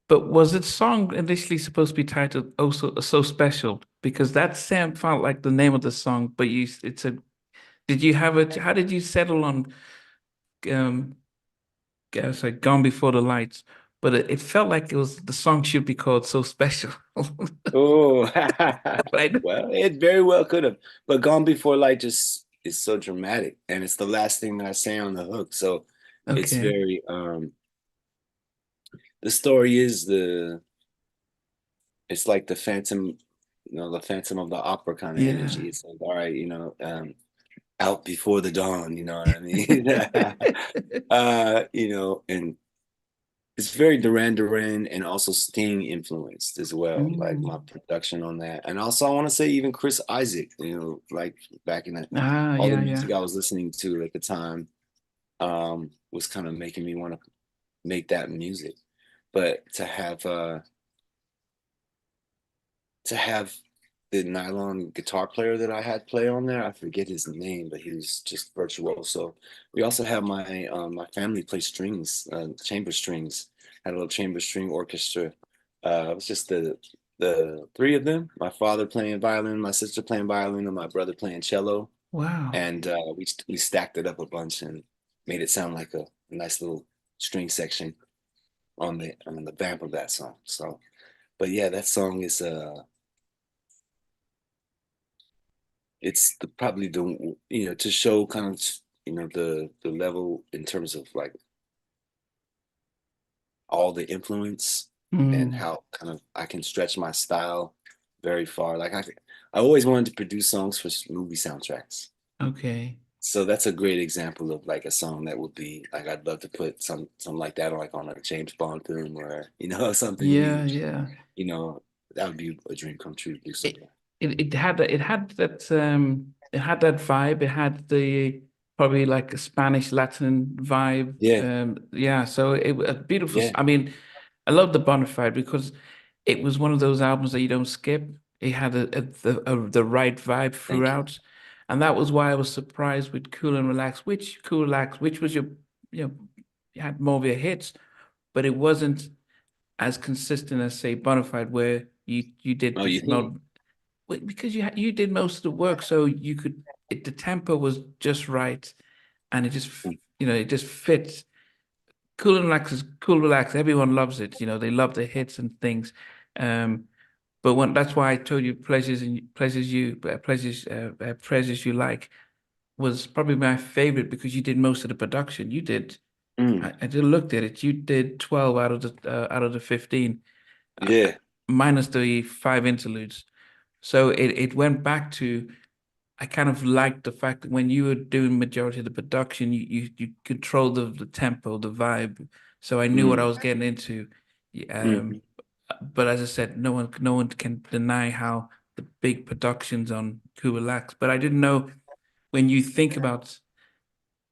C: But was the song initially supposed to be titled "Also So Special"? Because that sound felt like the name of the song, but did you have it? How did you settle on um guess like "Gone Before the Lights"? But it felt like the song should be called "So Special."
B: Oh,
C: Right?
B: well, it very well could have, but Gone Before Light just is so dramatic, and it's the last thing that I say on the hook, so it's
C: Okay.
B: very. The story is it's like the Phantom, the Phantom of the Opera kind of
C: Yeah.
B: energy. It's like, all right, out before the dawn, you know what I mean? And it's very Duran Duran and also Sting influenced as well, like my
C: Mm.
B: production on that. And also I want to say even Chris Isaac, like back in
C: Ah,
B: all the
C: yeah, yeah.
B: music I was listening to at the time, was kind of making me want to make that music. But to have the nylon guitar player that I had play on there, I forget his name, but he was just virtuoso. We also have my family play strings, chamber strings. Had a little chamber string orchestra. It was just the three of them. My father playing violin, my sister playing violin, and my brother playing cello.
C: Wow.
B: And we stacked it up a bunch and made it sound like a nice little string section on the vamp of that song. So, but yeah, that song is it's probably the to show kind of the level in terms of like all the influence and
C: Mm.
B: how kind of I can stretch my style very far. Like I always wanted to produce songs for movie soundtracks.
C: Okay.
B: So that's a great example of like a song that would be like I'd love to put something like that like on a James Bond film or something
C: Yeah,
B: huge.
C: yeah.
B: You know, that would be a dream come true to do
C: it
B: something.
C: it had that vibe. It had the probably like a Spanish Latin vibe.
B: Yeah.
C: So it was a beautiful.
B: Yeah.
C: I mean, I love the Bonafide because it was one of those albums that you don't skip. It had the right vibe
B: Thank you.
C: throughout, and that was why I was surprised with Cool and Relax. Which was your, you know, you had more of your hits, but it wasn't as consistent as say Bonafide, where you did
B: Oh, you think?
C: because you did most of the work, so you could. The tempo was just right, and it just it just fits. Cool and Relax is cool, relax. Everyone loves it. They love the hits and things. Um, but that's why I told you pleasures you like was probably my favorite because you did most of the production. You did.
B: Mm,
C: I did looked at it. You did 12 out of the 15, uh,
B: yeah.
C: minus the 5 interludes. So it went back to. I kind of liked the fact that when you were doing majority of the production, you controlled the tempo, the vibe. So I knew what I
B: Mm,
C: was getting into. Um,
B: mm,
C: but as I said, no one can deny how the big productions on Cool Relax. But I didn't know when you think about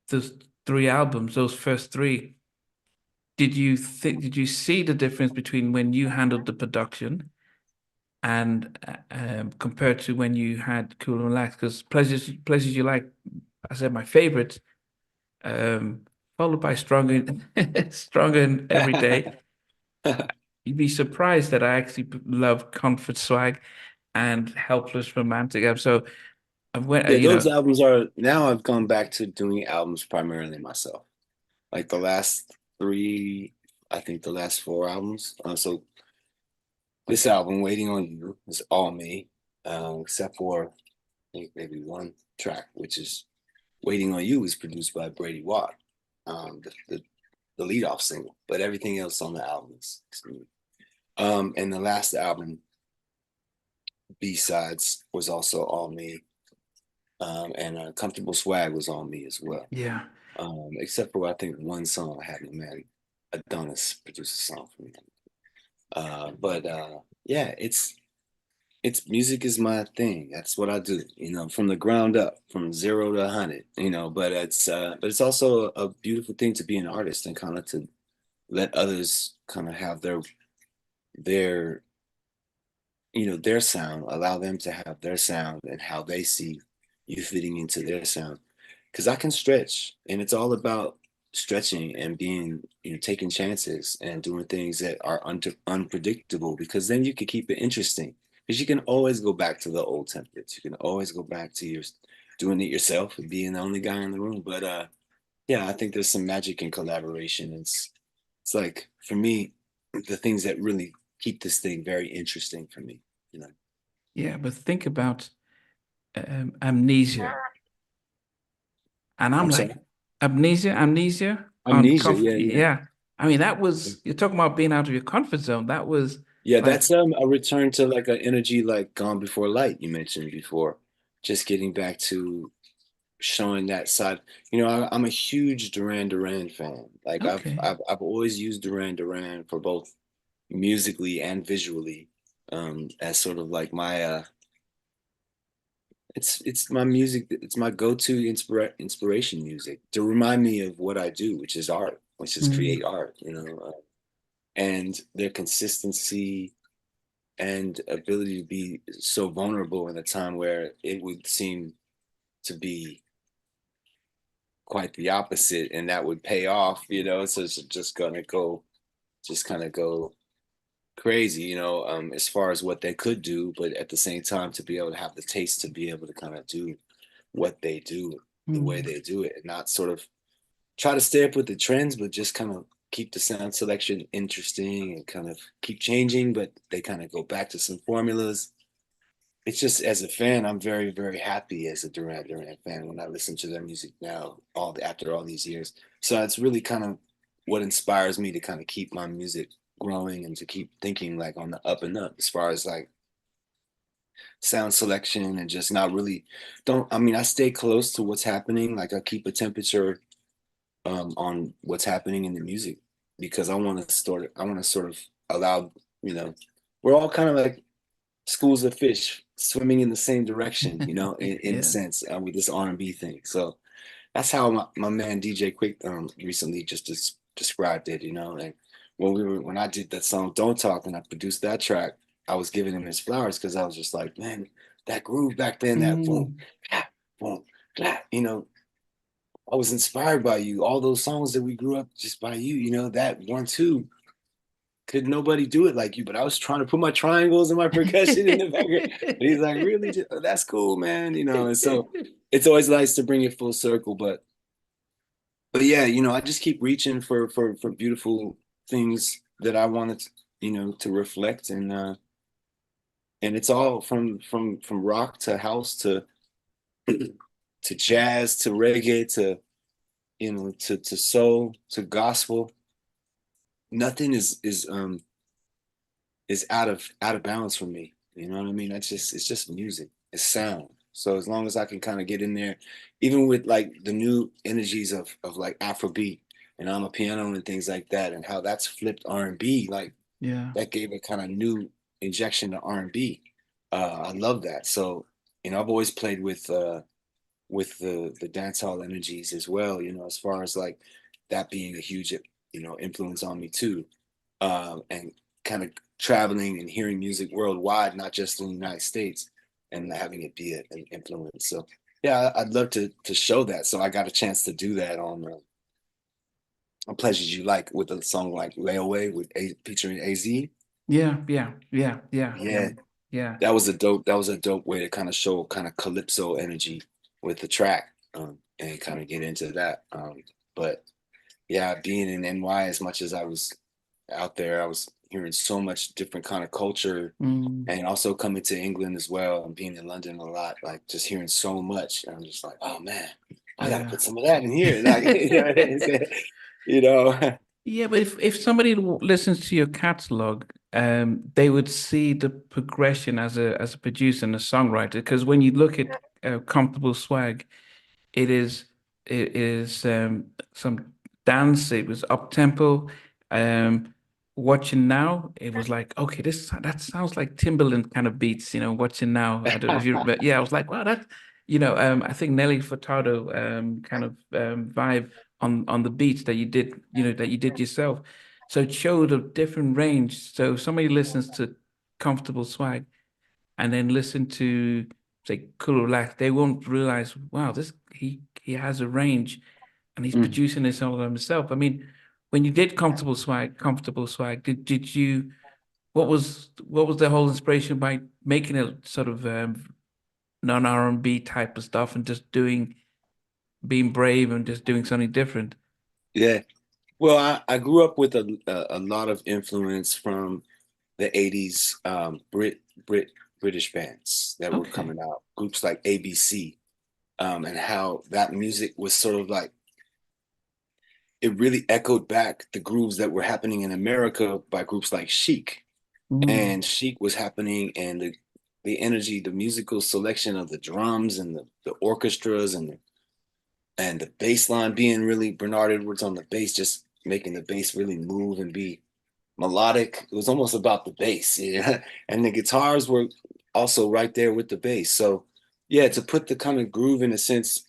C: those 3 albums, those first 3, did you see the difference between when you handled the production and compared to when you had Cool and Relax? Because Pleasures You Like, I said my favorite, um, followed by Stronger, Stronger in Every Day. You'd be surprised that I actually love Comfort Swag and Helpless Romantic. So I went,
B: Yeah, those albums are now I've gone back to doing albums primarily myself. Like the last 3, I think the last 4 albums. So this album, Waiting on You, is all me, except for I think maybe one track, which is Waiting on You is produced by Brady Watt, the lead off single, but everything else on the album is me. And the last album, B-Sides, was also all me. And Comfortable Swag was on me as well.
C: yeah.
B: Except for I think one song I had Nnamdi Adonis produce a song for me. But yeah, it's music is my thing. That's what I do, from the ground up, from 0 to 100, but it's also a beautiful thing to be an artist and kind of to let others kind of have their their sound, allow them to have their sound and how they see you fitting into their sound. Because I can stretch, and it's all about stretching and being, taking chances and doing things that are unpredictable. Because then you can keep it interesting. Because you can always go back to the old templates. You can always go back to your doing it yourself and being the only guy in the room. But yeah, I think there's some magic in collaboration. It's like for me, the things that really keep this thing very interesting for me.
C: Yeah, but think about Amnesia. And I'm
B: I'm
C: like,
B: sorry.
C: amnesia on
B: Amnesia.
C: comfort.
B: Yeah, yeah.
C: Yeah. I mean, you're talking about being out of your comfort zone. That was
B: Yeah,
C: like,
B: that's a return to like an energy like Gone Before Light you mentioned before. Just getting back to showing that side. I'm a huge Duran Duran fan. Like I've
C: okay.
B: I've I've always used Duran Duran for both musically and visually, as sort of like my it's my music, it's my go-to inspiration music to remind me of what I do, which is art, which is
C: Mm,
B: create art, and their consistency and ability to be so vulnerable in a time where it would seem to be quite the opposite and that would pay off, so it's just gonna go just kind of go crazy, as far as what they could do, but at the same time to be able to have the taste to be able to kind of do what they do the way
C: mm.
B: they do it and not sort of try to stay up with the trends, but just kind of keep the sound selection interesting and kind of keep changing, but they kind of go back to some formulas. It's just as a fan, I'm very, very happy as a Duran Duran fan when I listen to their music now, after all these years. So it's really kind of what inspires me to kind of keep my music growing and to keep thinking like on the up and up as far as like sound selection and just not really don't I mean I stay close to what's happening. Like I keep a temperature on what's happening in the music because I want to sort of allow, you know, we're all kind of like schools of fish swimming in the same direction, in a
C: Yeah.
B: sense, with this R&B thing. So that's how my man DJ Quick recently just described it, you know. And when I did that song Don't Talk and I produced that track, I was giving him his flowers because I was just like, man, that groove back then, that boom, clap, boom, clap, you know, I was inspired by you. All those songs that we grew up just by you, you know, that 1 2 could nobody do it like you. But I was trying to put my triangles and my percussion in the background. And he's like, really? That's cool, man. You know, and so it's always nice to bring it full circle. But yeah, you know, I just keep reaching for beautiful things that I wanted, you know, to reflect and it's all from rock to house to to jazz to reggae to you know to soul to gospel. Nothing is out of balance for me. You know what I mean? That's just it's just music. It's sound. So as long as I can kind of get in there, even with like the new energies of like Afrobeat and on a piano and things like that, and how that's flipped R&B, like
C: Yeah.
B: that gave a kind of new injection to R&B. I love that. So you know, I've always played with the dancehall energies as well. You know, as far as like that being a huge you know influence on me too, and kind of traveling and hearing music worldwide, not just in the United States, and having it be an influence. So yeah, I'd love to show that. So I got a chance to do that on Pleasures You Like with a song like Layaway with featuring AZ.
C: Yeah, yeah, yeah, yeah, yeah,
B: Yeah,
C: yeah.
B: that was a dope way to kind of show kind of calypso energy with the track and kind of get into that. But yeah, being in NY as much as I was out there, I was hearing so much different kind of culture
C: Mm,
B: and also coming to England as well and being in London a lot, like just hearing so much. And I'm just like, oh man, I gotta
C: yeah.
B: put some of that in here. Like, you know what I'm saying? You know?
C: Yeah, but if somebody listens to your catalog, they would see the progression as a producer and a songwriter. Because when you look at Comfortable Swag, it is some dance. It was up tempo. Watching now, it was like, okay, that sounds like Timberland kind of beats. Watching now, I don't know if you, but yeah, I was like, wow, that. I think Nelly Furtado kind of vibe on the beats that you did, that you did yourself. So it showed a different range. So if somebody listens to Comfortable Swag and then listen to say Cool Relax, they won't realize, wow, this he has a range and he's
B: Mm.
C: producing this all himself. I mean, when you did Comfortable Swag, did you what was the whole inspiration by making it sort of non R&B type of stuff and just being brave and just doing something different?
B: Yeah. Well, I grew up with a lot of influence from the 80s British bands that were
C: Okay.
B: coming out, groups like ABC, and how that music was sort of like it really echoed back the grooves that were happening in America by groups like Chic.
C: Mm,
B: And Chic was happening and the energy, the musical selection of the drums and the orchestras and the bass line being really Bernard Edwards on the bass, just making the bass really move and be melodic. It was almost about the bass, yeah. And the guitars were also right there with the bass. So yeah, to put the kind of groove in a sense,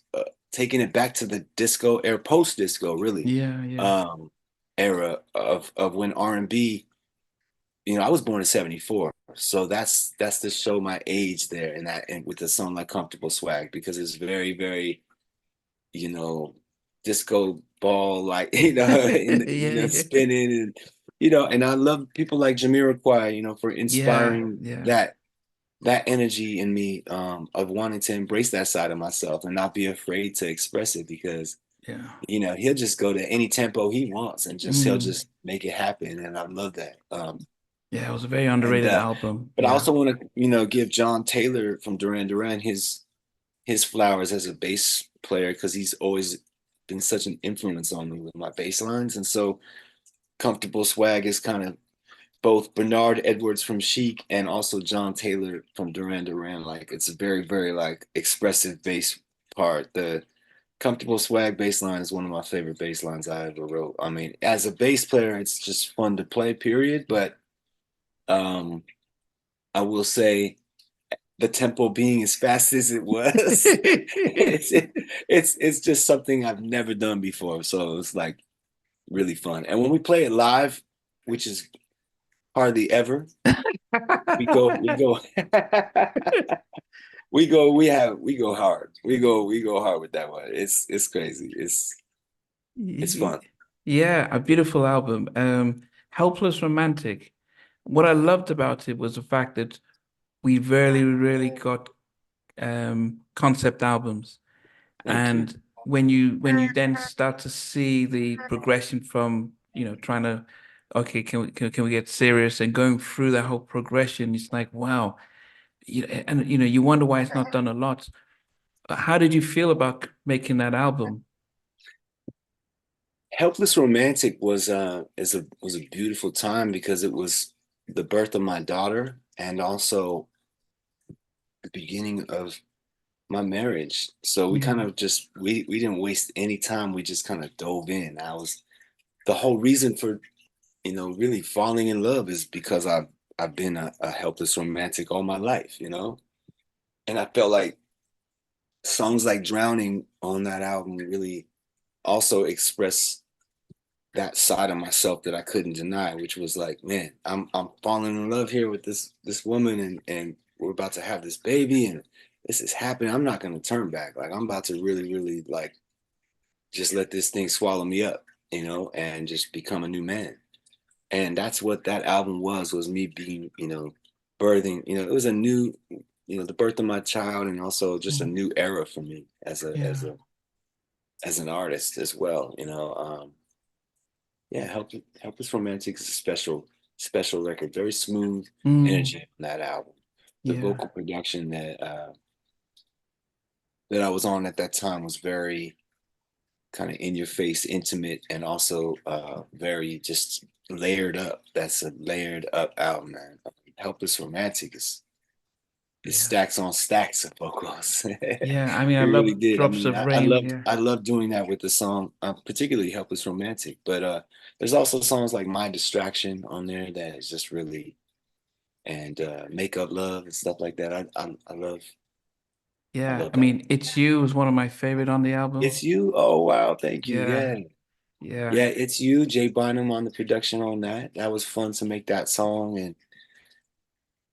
B: taking it back to the disco era, post disco, really,
C: yeah, yeah,
B: um, era of when R&B. You know, I was born in '74, so that's to show my age there, and that and with the song like "Comfortable Swag" because it's very very you know, disco ball, like,
C: yeah,
B: spinning and, and I love people like Jamiroquai, for
C: yeah,
B: inspiring
C: yeah,
B: that energy in me, of wanting to embrace that side of myself and not be afraid to express it because,
C: yeah.
B: he'll just go to any tempo he wants and he'll
C: Mm,
B: just make it happen. And I love that.
C: yeah, it was a very
B: And,
C: underrated album.
B: but I
C: Yeah.
B: also want to, give John Taylor from Duran Duran his flowers as a bass player because he's always been such an influence on me with my bass lines. And so Comfortable Swag is kind of both Bernard Edwards from Chic and also John Taylor from Duran Duran. Like it's a very, very like expressive bass part. The Comfortable Swag bass line is one of my favorite bass lines I ever wrote. I mean, as a bass player, it's just fun to play, period. But um I will say the tempo being as fast as it was. It's just something I've never done before. So it's like really fun. And when we play it live, which is hardly ever, we go, we go, we go hard. We go hard with that one. It's crazy. It's fun.
C: Yeah, a beautiful album. Helpless Romantic. What I loved about it was the fact that we rarely got concept albums.
B: Thank you.
C: And when you then start to see the progression from, trying to, okay, can we get serious and going through that whole progression, it's like, wow. And you wonder why it's not done a lot. How did you feel about making that album?
B: Helpless Romantic was a beautiful time because it was the birth of my daughter and also the beginning of my marriage. So we kind
C: Yeah.
B: of just we didn't waste any time. We just kind of dove in. I was the whole reason for really falling in love is because I've been a helpless romantic all my life, and I felt like songs like Drowning on that album really also express that side of myself that I couldn't deny, which was like, man, I'm falling in love here with this woman, and we're about to have this baby, and this is happening. I'm not gonna turn back. Like I'm about to really like just let this thing swallow me up, and just become a new man. And that's what that album was me being, birthing, it was a new, the birth of my child, and also just a
C: Mm.
B: new era for me
C: Yeah.
B: as an artist as well. Yeah, Helpless Romantic is a special record. Very smooth
C: Mm.
B: energy on that album. The
C: Yeah.
B: vocal production that I was on at that time was very kind of in your face, intimate, and also very just layered up. That's a layered up album, man. Helpless Romantic is
C: Yeah.
B: stacks on stacks of vocals.
C: Yeah. I mean,
B: It
C: I
B: really
C: love
B: did. I
C: Drops
B: mean,
C: of Rain. Yeah.
B: I loved doing that with the song, particularly Helpless Romantic. But there's also songs like My Distraction on there that is just really and Make Up Love and stuff like that. I
C: Yeah.
B: love
C: I
B: that.
C: mean, It's You was one of my favorite on the album.
B: It's You. Oh wow, thank you.
C: Yeah.
B: Yeah.
C: Yeah.
B: Yeah, It's You, Jay Bynum on the production on that. That was fun to make that song. And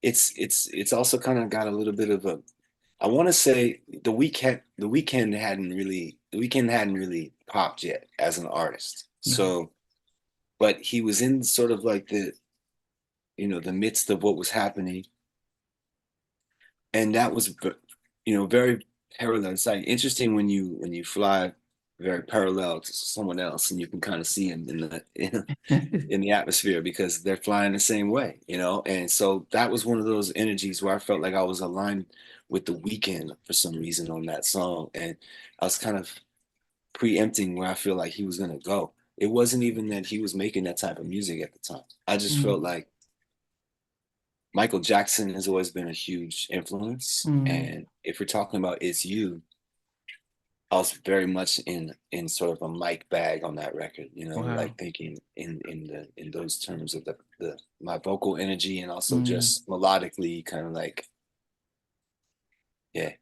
B: it's also kind of got a little bit of a I want to say the weekend hadn't really popped yet as an artist.
C: No.
B: So, but he was in sort of like the midst of what was happening, and that was very parallel. It's like interesting when you fly very parallel to someone else, and you can kind of see him in the atmosphere because they're flying the same way, and so that was one of those energies where I felt like I was aligned with the weekend for some reason on that song, and I was kind of preempting where I feel like he was gonna go. It wasn't even that he was making that type of music at the time. I just felt
C: Mm.
B: like Michael Jackson has always been a huge influence,
C: Mm.
B: and if we're talking about It's You, I was very much in sort of a Mike bag on that record,
C: Wow.
B: like thinking in those terms of the my vocal energy and also
C: Mm.
B: just melodically kind of like, yeah,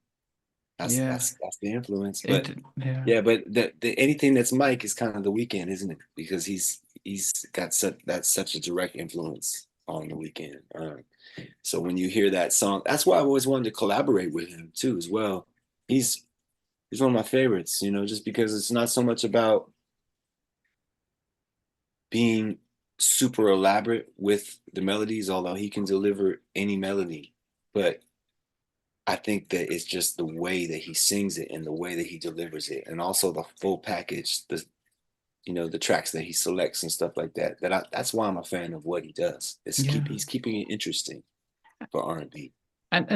C: Yeah.
B: that's the influence. But
C: Yeah.
B: yeah, but the anything that's Mike is kind of the weekend, isn't it? Because he's got such a direct influence on the weekend. So when you hear that song, that's why I've always wanted to collaborate with him too, as well. He's he's one of my favorites, just because it's not so much about being super elaborate with the melodies, although he can deliver any melody. But I think that it's just the way that he sings it and the way that he delivers it, and also the full package, the tracks that he selects and stuff like that. That's why I'm a fan of what he does.
C: Yeah.
B: He's keeping it interesting for R&B.
C: And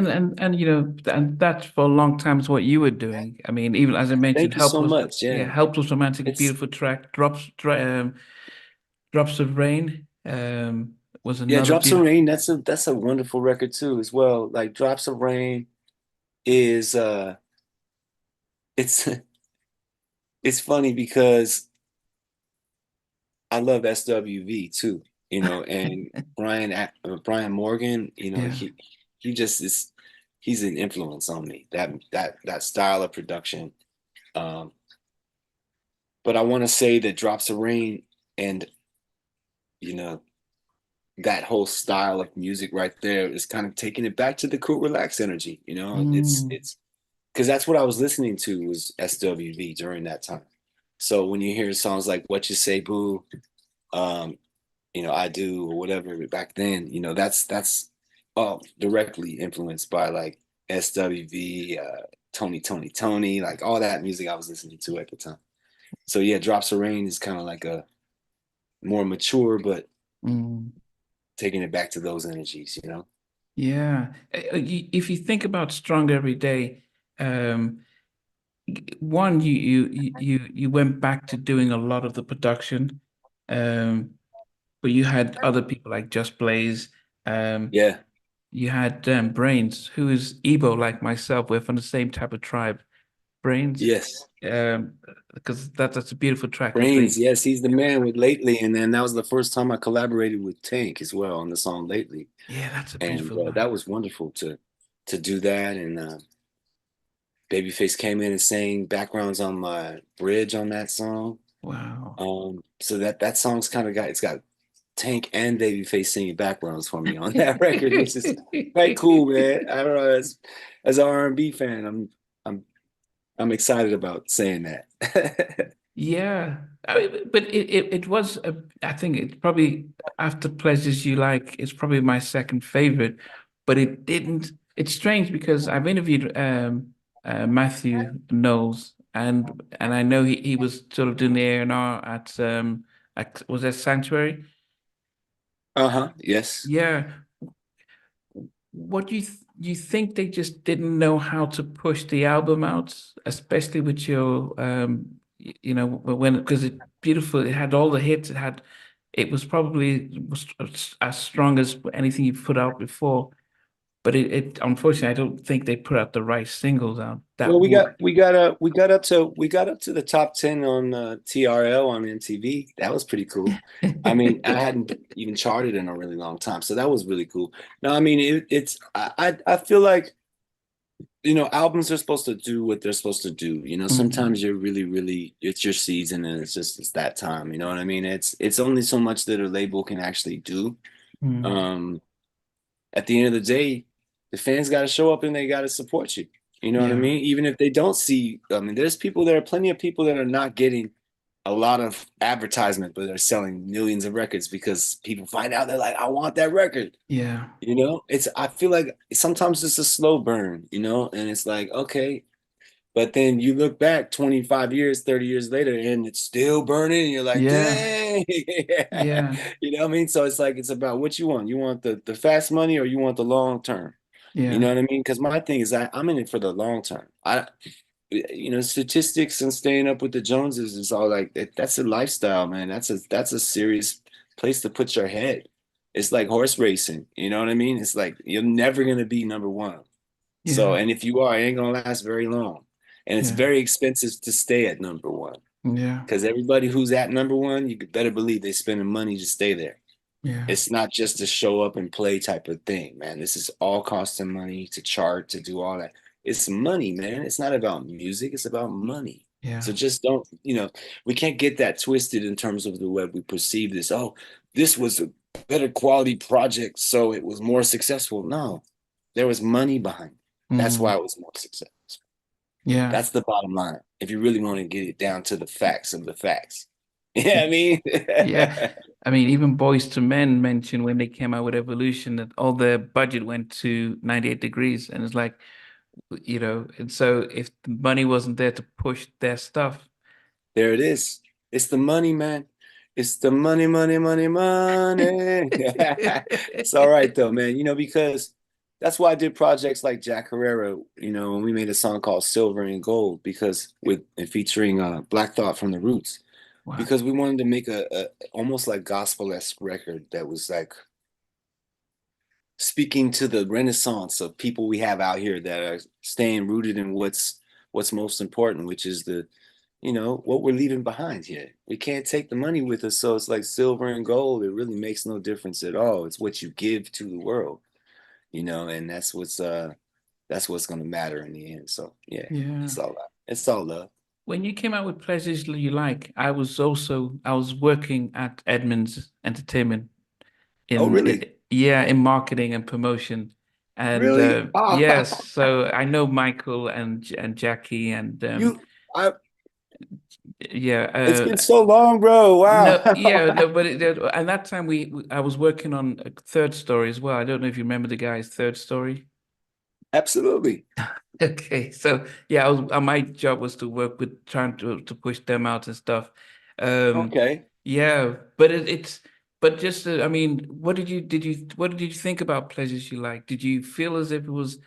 C: that for a long time is what you were doing. I mean, even as I mentioned,
B: Thank you so much.
C: yeah,
B: Yeah,
C: Helpless Romantic, a
B: it's
C: beautiful track. Drops of Rain, was
B: yeah.
C: another
B: Drops of
C: beautiful.
B: Rain. That's a wonderful record too, as well. Like Drops of Rain is it's it's funny because I love SWV too, and Brian Morgan,
C: Yeah.
B: he just is. he's an influence on me. That style of production. But I want to say that Drops of Rain and you know that whole style of music right there is kind of taking it back to the cool, relaxed energy. It's because that's what I was listening to was SWV during that time. So when you hear songs like "What You Say, Boo," um, "I Do" or whatever back then, that's all directly influenced by like SWV, Tony, like all that music I was listening to at the time. So yeah, Drops of Rain is kind of like a more mature, but taking it back to those energies.
C: Yeah. If you think about Strong Every Day, one, you went back to doing a lot of the production, but you had other people like Just Blaze.
B: Yeah.
C: You had Brains, who is Igbo like myself. We're from the same type of tribe, Brains.
B: Yes.
C: Because that's a beautiful track.
B: Brains, yes, he's the man with Lately, and then that was the first time I collaborated with Tank as well on the song Lately,
C: Yeah, that's a
B: and
C: beautiful one.
B: that was wonderful to do that. And Babyface came in and sang backgrounds on my bridge on that song.
C: Wow.
B: So that song's kind of got Tank and Babyface singing backgrounds for me on that record, which is quite cool, man. I don't know, as an R&B fan, I'm excited about saying that.
C: Yeah, but it was I think it's probably after Pleasures You Like, it's probably my second favorite, but it didn't. It's strange because I've interviewed Matthew Knowles, and I know he was sort of doing the A&R at was that Sanctuary?
B: Uh-huh. Yes.
C: Yeah. What do you think they just didn't know how to push the album out, especially with your when because it's beautiful, it had all the hits, it was probably as strong as anything you've put out before, but it unfortunately I don't think they put out the right singles out
B: Well,
C: that
B: we got
C: would.
B: we got up to the top 10 on TRL on MTV. That was pretty cool. I mean, I hadn't even charted in a really long time, so that was really cool. No, I mean it's I feel like albums are supposed to do what they're supposed to do.
C: Mhm.
B: Sometimes you're really it's your season and it's that time. You know what I mean? It's only so much that a label can actually do.
C: Mhm.
B: Um, at the end of the day, the fans got to show up and they got to support you. You know what I
C: Yeah,
B: mean? Even if they don't see, I mean, there are plenty of people that are not getting a lot of advertisement, but they're selling millions of records because people find out they're like, I want that record.
C: yeah,
B: I feel like sometimes it's a slow burn, and it's like, okay, but then you look back 25 years, 30 years later, and it's still burning, and you're like,
C: yeah,
B: dang.
C: yeah,
B: You know what I mean? So it's like it's about what you want. You want the fast money or you want the long term. You know
C: yeah,
B: what I mean? Because my thing is I'm in it for the long term. Statistics and staying up with the Joneses is all like that's a lifestyle, man. That's a serious place to put your head. It's like horse racing. You know what I mean? It's like you're never gonna be number one. So,
C: yeah,
B: and if you are, it ain't gonna last very long. And it's
C: yeah,
B: very expensive to stay at number one.
C: yeah,
B: Because everybody who's at number one, you could better believe they're spending money to stay there.
C: yeah,
B: It's not just a show up and play type of thing, man. This is all costing money to chart, to do all that. It's money, man. It's not about music, it's about money. So
C: yeah,
B: just don't, we can't get that twisted in terms of the way we perceive this. Oh, this was a better quality project, so it was more successful. No, there was money behind it. That's why
C: mm,
B: it was more successful.
C: yeah.
B: That's the bottom line. If you really want to get it down to the facts of the facts. You know what I mean?
C: Yeah, I mean, even Boys to Men mentioned when they came out with Evolution that all their budget went to 98 Degrees, and it's like, and so if the money wasn't there to push their stuff.
B: There it is. It's the money, man. It's the money, money, money, money. It's all right though, man. Because that's why I did projects like Jack Herrera, when we made a song called Silver and Gold, because with and featuring Black Thought from the Roots,
C: Wow.
B: because we wanted to make a almost like gospel-esque record that was like speaking to the renaissance of people we have out here that are staying rooted in what's most important, which is what we're leaving behind here. We can't take the money with us, so it's like silver and gold. It really makes no difference at all. It's what you give to the world, and that's that's what's gonna matter in the end. So yeah,
C: Yeah.
B: it's all love.
C: When you came out with Pleasures You Like, I was working at Edmunds Entertainment
B: Oh, really?
C: in marketing and promotion. And
B: Really?
C: yes, so I know Michael and Jackie and
B: You, I,
C: yeah,
B: it's been so long, bro. Wow.
C: no, yeah, no, but and that time I was working on a third story as well. I don't know if you remember the guy's third story.
B: Absolutely.
C: Okay, so yeah, my job was to work with trying to push them out and stuff.
B: Okay.
C: Yeah, but but just I mean, what did you think about Pleasures You Like? Did you feel as if it was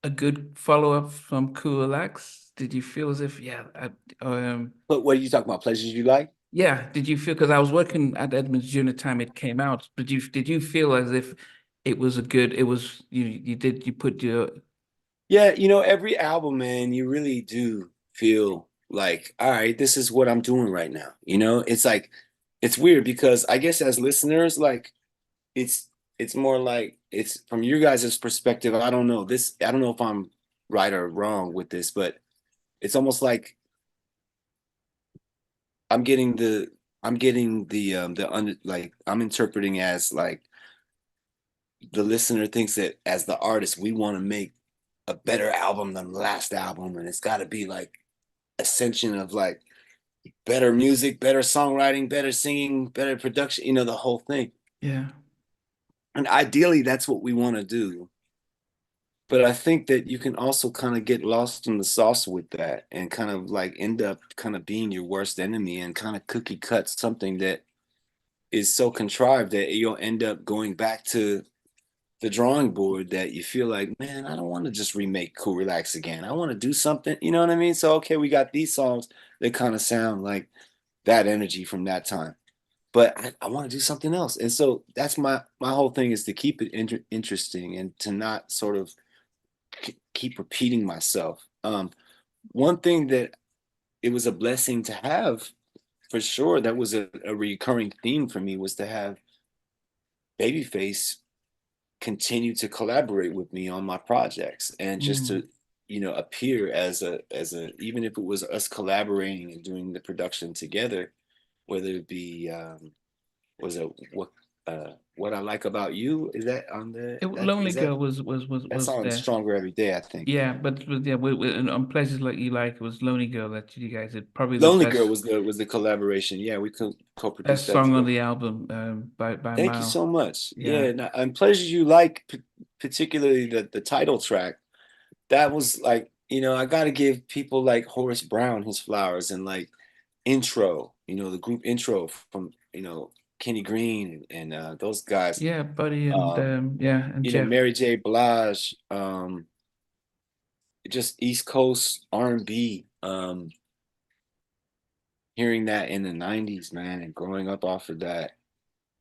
C: a good follow-up from Cool Relax? Did you feel as if
B: But what are you talking about? Pleasures you like?
C: yeah, did you feel, because I was working at Edmonds during the time it came out, but did you feel as if it was you put your
B: Yeah, every album, man, you really do feel like, all right, this is what I'm doing right now. It's like it's weird because I guess as listeners, like it's it's more like it's from your guys' perspective. I don't know if I'm right or wrong with this, but it's almost like I'm getting the under like I'm interpreting as like the listener thinks that as the artist, we want to make a better album than the last album, and it's got to be like ascension of like better music, better songwriting, better singing, better production, the whole thing.
C: yeah.
B: And ideally, that's what we want to do. But I think that you can also kind of get lost in the sauce with that and kind of like end up kind of being your worst enemy and kind of cookie cut something that is so contrived that you'll end up going back to the drawing board that you feel like, man, I don't want to just remake Cool Relax again. I want to do something, you know what I mean? So, okay, we got these songs that kind of sound like that energy from that time, but I want to do something else. And so that's my whole thing is to keep it interesting and to not sort of keep repeating myself. One thing that it was a blessing to have for sure, that was a recurring theme for me, was to have Babyface continue to collaborate with me on my projects and just
C: Mm.
B: to appear as a even if it was us collaborating and doing the production together, whether it be was it what I like about you, is that on the that
C: Lonely
B: is that
C: Girl
B: that's
C: was
B: on
C: there.
B: Stronger Every Day, I think.
C: Yeah, but yeah, and on Pleasures Like You Like, it was Lonely Girl that you guys did, probably the
B: Lonely Girl was the collaboration. Yeah, we co-produced
C: best
B: that
C: song on
B: together.
C: the album, by
B: Thank you
C: mile.
B: so much.
C: Yeah.
B: Yeah, and Pleasure You Like, particularly the title track, that was like, I got to give people like Horace Brown his flowers, and like intro, the group intro from, Kenny Green and those guys.
C: Yeah, Buddy and
B: Um,
C: yeah, and Jeff.
B: Mary J. Blige, just East Coast R&B. Hearing that in the 90s, man, and growing up off of that,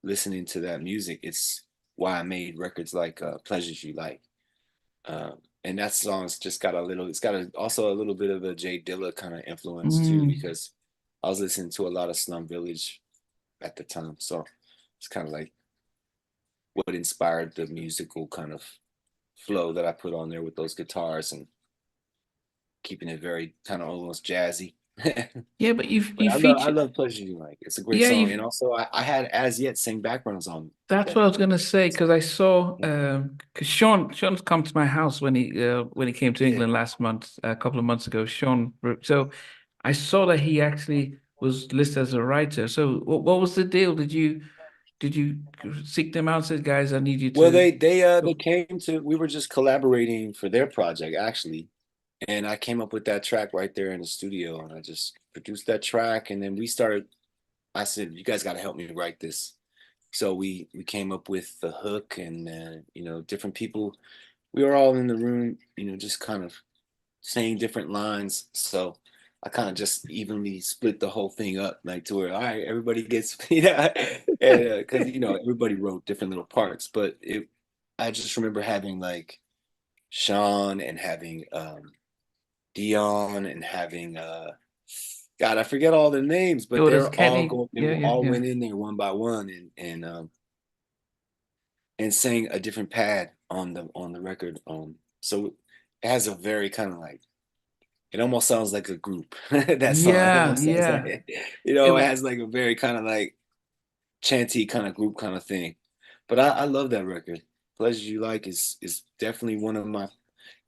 B: listening to that music, it's why I made records like Pleasures You Like. And that song's just got it's got also a little bit of a Jay Dilla kind of influence too,
C: Mm.
B: because I was listening to a lot of Slum Village at the time. So it's kind of like what inspired the musical kind of flow that I put on there with those guitars and keeping it very kind of almost jazzy.
C: Yeah, but
B: But
C: you
B: I
C: feature
B: love Pleasure You Like. It's a great
C: yeah,
B: song.
C: you
B: And also I had As Yet sing backgrounds on
C: that's
B: that.
C: what I was gonna say, because I saw because Sean's come to my house when he came to
B: Yeah.
C: England last month, a couple of months ago. So I saw that he actually was listed as a writer. So what was the deal? Did you seek them out and said, guys, I need you
B: Well,
C: to
B: they came to, we were just collaborating for their project actually. And I came up with that track right there in the studio, and I just produced that track, and then I said, you guys got to help me write this. So we came up with the hook, and different people, we were all in the room, just kind of saying different lines. So I kind of just evenly split the whole thing up, like to where, all right, everybody gets, and because everybody wrote different little parts, but I just remember having like Sean and having Dion and having God, I forget all their names, but
C: oh, there's
B: they're all
C: Kenny.
B: going, they
C: Yeah, yeah,
B: all
C: yeah.
B: went in there one by one and sang a different pad on the record. So it has a very kind of like, it almost sounds like a group. That song, it
C: Yeah,
B: almost sounds
C: yeah.
B: like, it
C: It,
B: has like a very kind of like chanty kind of group kind of thing. But I love that record. Pleasure You Like is definitely one of my.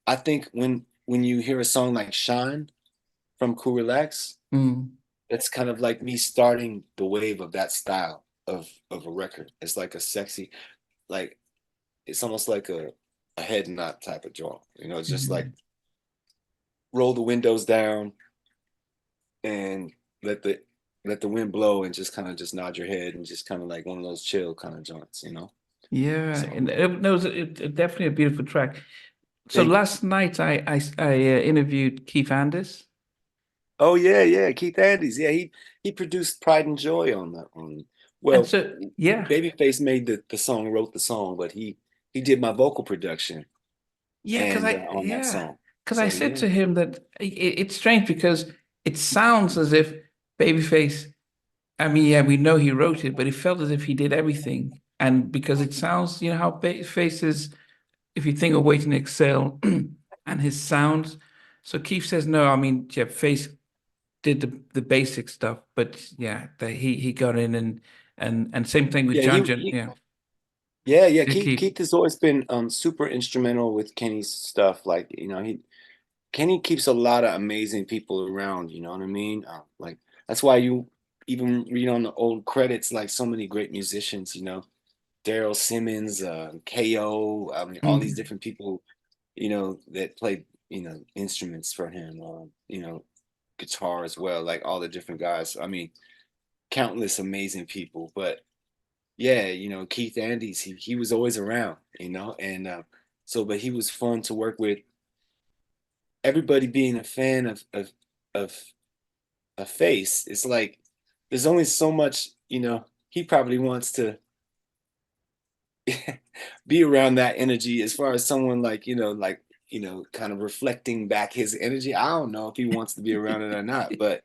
B: I think when you hear a song like Shine from Cool Relax,
C: mm,
B: it's kind of like me starting the wave of that style of a record. It's like a sexy, like it's almost like a head nod type of draw. It's just like
C: mm.
B: roll the windows down and let the let the wind blow and just kind of just nod your head and just kind of like one of those chill kind of joints.
C: Yeah,
B: So
C: and it, no, it definitely a beautiful track. So
B: thank you.
C: last night I interviewed Keith Andis.
B: Oh yeah, yeah, Keith Andrews. Yeah, he produced Pride and Joy on that one.
C: And
B: Well,
C: so, yeah,
B: Babyface made the song, wrote the song, but he did my vocal production
C: yeah,
B: and on that song.
C: because I
B: So
C: said
B: yeah.
C: to him that it's strange because it sounds as if Babyface, I mean, yeah, we know he wrote it, but it felt as if he did everything. And because it sounds, you know, how Babyface is, if you think of Waiting to Exhale and his sounds. So Keith says, no, I mean, yeah, Face did the basic stuff, but yeah, he got in and same thing with
B: Yeah,
C: Yeah,
B: yeah,
C: yeah, Keith.
B: Keith has always been super instrumental with Kenny's stuff. Like, Kenny keeps a lot of amazing people around, you know what I mean? Like that's why you even read on the old credits like so many great musicians. Daryl Simmons, KO, I mean, all these
C: Mm,
B: different people, that played, instruments for him, guitar as well, like all the different guys. I mean, countless amazing people. But yeah, Keith Andes, he was always around, and but he was fun to work with. Everybody being a fan of a Face, it's like there's only so much, he probably wants to be around that energy as far as someone like kind of reflecting back his energy. I don't know if he wants to be around it or not, but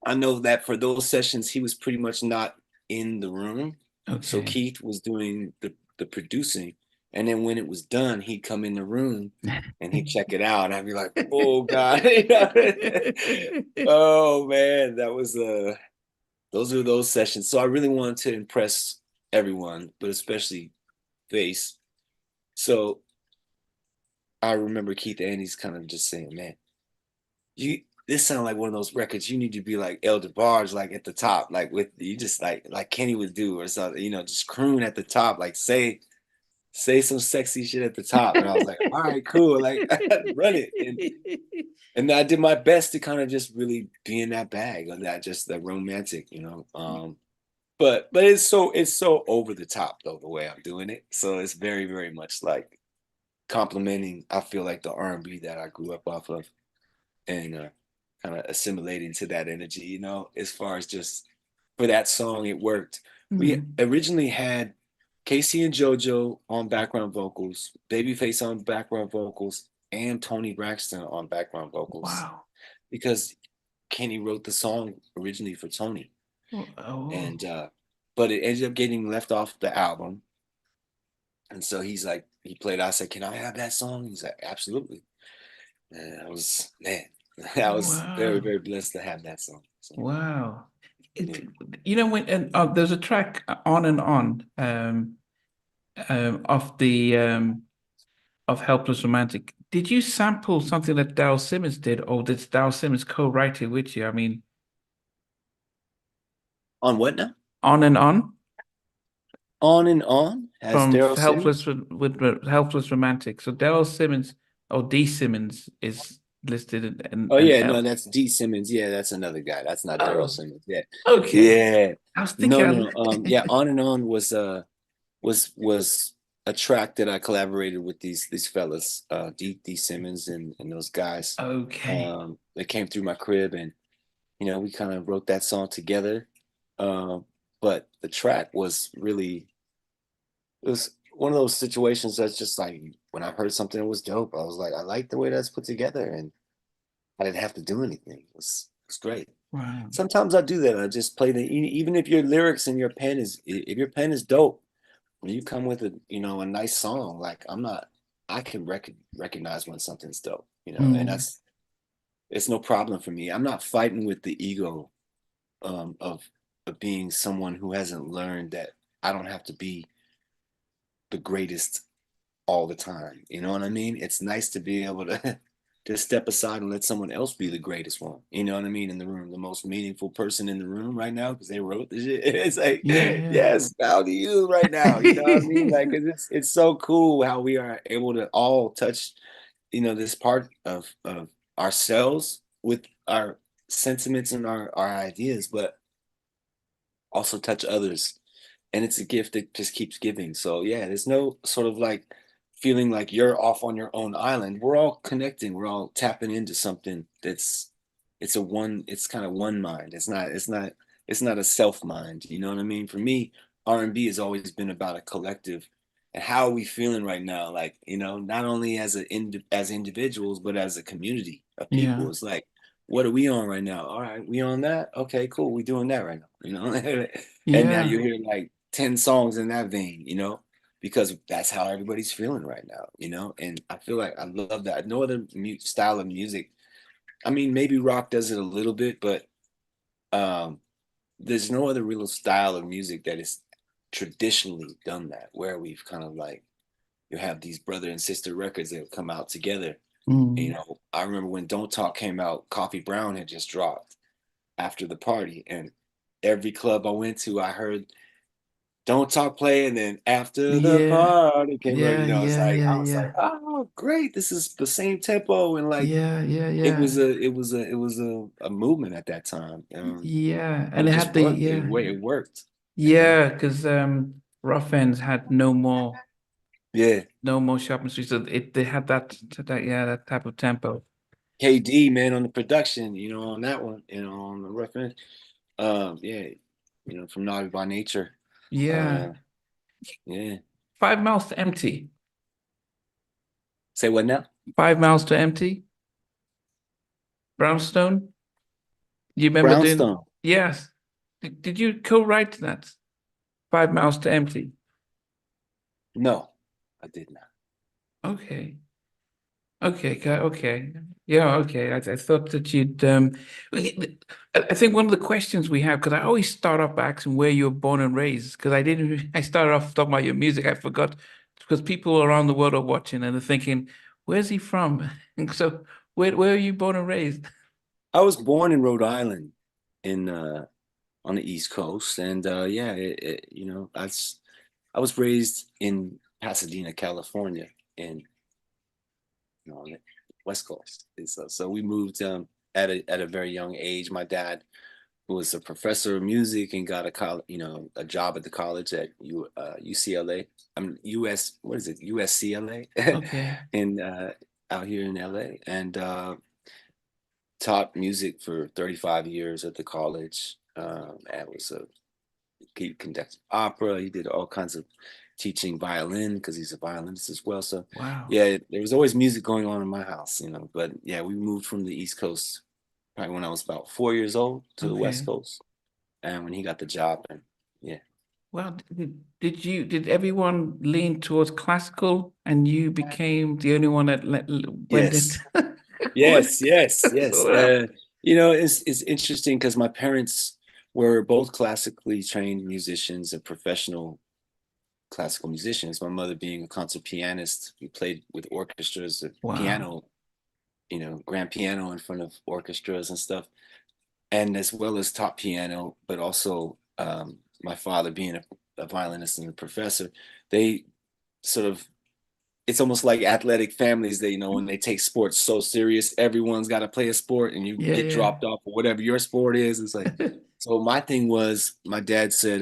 B: I know that for those sessions he was pretty much not in the room, so
C: okay.
B: Keith was doing the producing, and then when it was done he'd come in the room and he'd check it out and I'd be like, oh god. Oh man, that was those are those sessions. So I really wanted to impress everyone, but especially Face. So I remember Keith Andes kind of just saying, "Man, this sounds like one of those records. You need to be like El DeBarge, like at the top, like with you just like Kenny would do or something, just croon at the top, like say some sexy shit at the top." And I was like, "All right, cool, like run it." And I did my best to kind of just really be in that bag of that, just that romantic. But it's so over the top though the way I'm doing it. So it's very very much like complementing, I feel like, the R&B that I grew up off of, and kind of assimilating to that energy, as far as just for that song, it worked. We
C: Mm,
B: originally had Casey and JoJo on background vocals, Babyface on background vocals, and Tony Braxton on background vocals
C: wow.
B: because Kenny wrote the song originally for Tony.
C: Oh,
B: And but it ended up getting left off the album. And so he's like, he played. I said, "Can I have that song?" He's like, "Absolutely." And I was, man, I was very,
C: wow.
B: very blessed to have that song. So
C: Wow.
B: yeah.
C: It, you know, when and there's a track on and on of the of Helpless Romantic. Did you sample something that Daryl Simmons did, or did Daryl Simmons co-write it with you? I mean,
B: On what now?
C: on and on
B: On and On has
C: from
B: Daryl Simmons.
C: with Helpless Romantic. So Daryl Simmons or D Simmons is listed
B: Oh
C: and
B: yeah, no,
C: help.
B: that's D Simmons. Yeah, that's another guy. That's not Daryl
C: Oh,
B: Simmons. Yeah,
C: okay.
B: yeah.
C: I was
B: No,
C: thinking.
B: no. Yeah, On and On was a track that I collaborated with these fellas, D Simmons and those guys.
C: Okay.
B: They came through my crib and we kind of wrote that song together. Um, but the track was really, it was one of those situations that's just like when I heard something that was dope, I was like, I like the way that's put together, and I didn't have to do anything. It's great.
C: Wow.
B: Sometimes I do that. I just play even if your lyrics and your pen is if your pen is dope, when you come with a nice song, like I'm not. I can recognize when something's dope, and
C: Mm.
B: it's no problem for me. I'm not fighting with the ego of being someone who hasn't learned that I don't have to be the greatest all the time. You know what I mean? It's nice to be able to just step aside and let someone else be the greatest one. You know what I mean? In the room, the most meaningful person in the room right now because they wrote the shit. It's like,
C: Yeah,
B: yes, bow to you right now. You know what I mean? Like, 'cause it's so cool how we are able to all touch, this part of ourselves with our sentiments and our ideas, but also touch others, and it's a gift that just keeps giving. So yeah, there's no sort of like feeling like you're off on your own island. We're all connecting. We're all tapping into something it's kind of one mind. It's not a self mind. You know what I mean? For me, R&B has always been about a collective. And how are we feeling right now? Like, not only as individuals, but as a community of
C: yeah,
B: people. It's like, what are we on right now? All right, we on that? Okay, cool. We doing that right now, And now
C: yeah,
B: you hear like 10 songs in that vein, because that's how everybody's feeling right now, and I feel like I love that. No other style of music. I mean, maybe rock does it a little bit, but um, there's no other real style of music that is traditionally done that, where we've kind of like, you have these brother and sister records that have come out together.
C: mm.
B: I remember when Don't Talk came out, Coffee Brown had just dropped after the party, and every club I went to, I heard Don't Talk play, and then after the
C: Yeah,
B: party came out.
C: yeah,
B: It's
C: yeah,
B: like
C: yeah,
B: I was like,
C: yeah,
B: oh, great! This is the same tempo, and like
C: yeah, yeah,
B: it
C: yeah,
B: was a movement at that time.
C: yeah,
B: And
C: and
B: it
C: it
B: just
C: had the
B: worked.
C: yeah,
B: It worked.
C: yeah, because Rough Ends had
B: Yeah.
C: no more shopping streets, so they had that type of tempo.
B: KD, man, on the production, on that one, on the rough end. Yeah, from Naughty by Nature.
C: Yeah,
B: Uh, yeah.
C: 5 miles to empty.
B: Say what now?
C: 5 miles to empty. Brownstone. You remember doing?
B: Brownstone.
C: Yes. Did you co-write that? 5 miles to empty.
B: No, I did not.
C: Okay. Okay. Okay. Yeah. Okay. I thought that you'd. I think one of the questions we have, because I always start off by asking where you were born and raised, because I didn't. I started off talking about your music. I forgot because people around the world are watching and they're thinking, "Where's he from?" And so, where are you born and raised?
B: I was born in Rhode Island, in on the East Coast, and yeah, I was raised in Pasadena, California, in on the West Coast. And so we moved at a very young age. My dad, who was a professor of music and got a job at the college at UCLA. US, what is it? USCLA
C: Okay.
B: in out here in LA, and taught music for 35 years at the college. And he conducted opera. He did all kinds of teaching violin because he's a violinist as well. So
C: Wow.
B: yeah, there was always music going on in my house, But yeah, we moved from the East Coast probably when I was about 4 years old to the West
C: Okay.
B: Coast, and when he got the job, and yeah,
C: Well, did everyone lean towards classical and you became the only one that went
B: yes,
C: into what?
B: yes, yes, yes.
C: What happened?
B: It's interesting because my parents were both classically trained musicians and professional classical musicians. My mother being a concert pianist, we played with orchestras,
C: Wow.
B: piano, grand piano in front of orchestras and stuff, and as well as top piano, but also my father being a violinist and a professor, they sort of it's almost like athletic families. They when they take sports so serious, everyone's got to play a sport, and you
C: Yeah,
B: get
C: yeah.
B: dropped off for whatever your sport is. It's like so. My thing was, my dad said,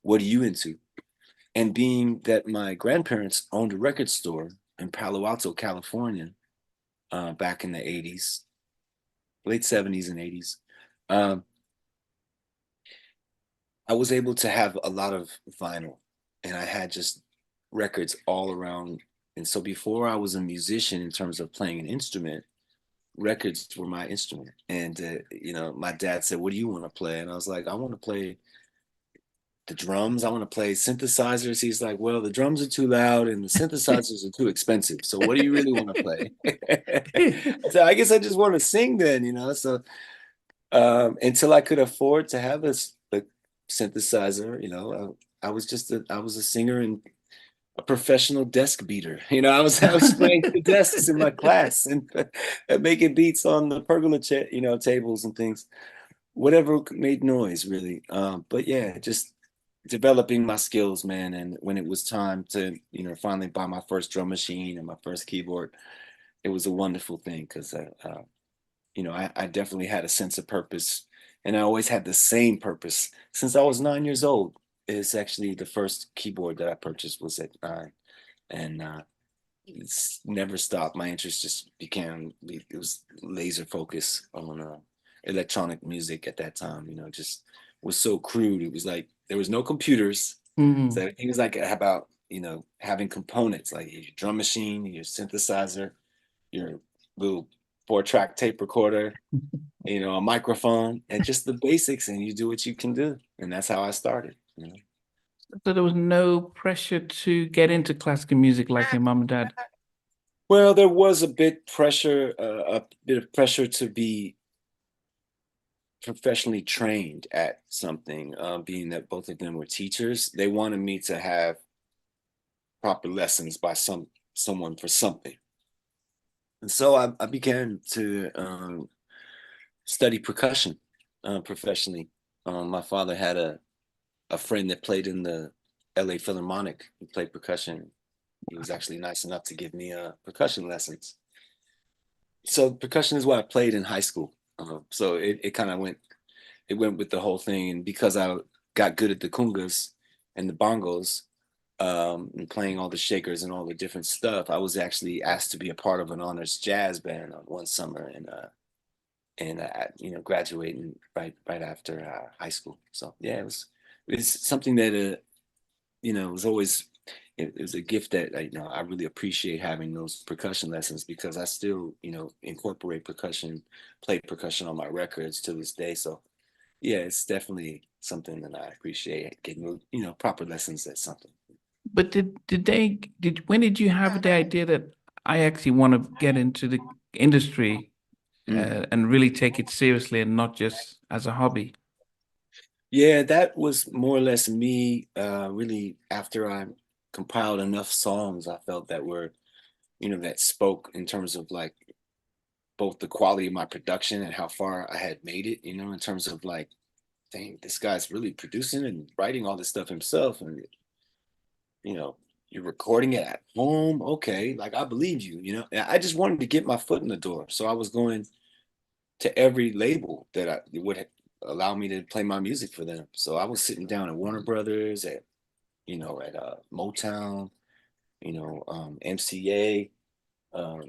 B: "What are you into?" And being that my grandparents owned a record store in Palo Alto, California, back in the 80s, late 70s and 80s, um, I was able to have a lot of vinyl, and I had just records all around. And so before I was a musician in terms of playing an instrument, records were my instrument. And my dad said, "What do you want to play?" And I was like, "I want to play the drums. I want to play synthesizers. He's like, well, the drums are too loud and the synthesizers are too expensive. So what do you really want to play? So I guess I just want to sing then, you know. So until I could afford to have a synthesizer, you know, I was a singer and a professional desk beater. You know, I was playing the desks in my class and making beats on the pergola, you know, tables and things, whatever made noise, really. But yeah, just developing my skills, man. And when it was time to, you know, finally buy my first drum machine and my first keyboard, it was a wonderful thing because, you know, I definitely had a sense of purpose, and I always had the same purpose since I was 9 years old. It's actually the first keyboard that I purchased was at 9, and it's never stopped. My interest just became it was laser focus on electronic music at that time. You know, just was so crude. It was like there was no computers, so it was like about, you know, having components like your drum machine, your synthesizer, your little 4-track tape recorder, you know, a microphone, and just the basics, and you do what you can do, and that's how I started. You know?
C: So there was no pressure to get into classical music like your mom and dad.
B: Well, there was a bit of pressure to be professionally trained at something, being that both of them were teachers. They wanted me to have proper lessons by someone for something. And so I began to study percussion professionally. My father had a friend that played in the LA Philharmonic who played percussion. He was actually nice enough to give me percussion lessons. So percussion is what I played in high school. So it kind of went with the whole thing. And because I got good at the congas and the bongos, and playing all the shakers and all the different stuff, I was actually asked to be a part of an honors jazz band on one summer, and you know, graduating right after high school. So yeah, it's something that you know, was always it was a gift that you know, I really appreciate having those percussion lessons because I still, you know, incorporate percussion, play percussion on my records to this day. So yeah, it's definitely something that I appreciate getting, you know, proper lessons at something.
C: But when did you have the idea that I actually want to get into the industry and really take it seriously and not just as a hobby?
B: Yeah, that was more or less me really after I compiled enough songs I felt that were, you know, that spoke in terms of like both the quality of my production and how far I had made it, you know, in terms of like, dang, this guy's really producing and writing all this stuff himself. And, you know, you're recording it at home. Okay. Like I believe you, you know, and I just wanted to get my foot in the door. So I was going to every label that I would allow me to play my music for them. So I was sitting down at Warner Brothers, at, you know, at Motown, you know, MCA.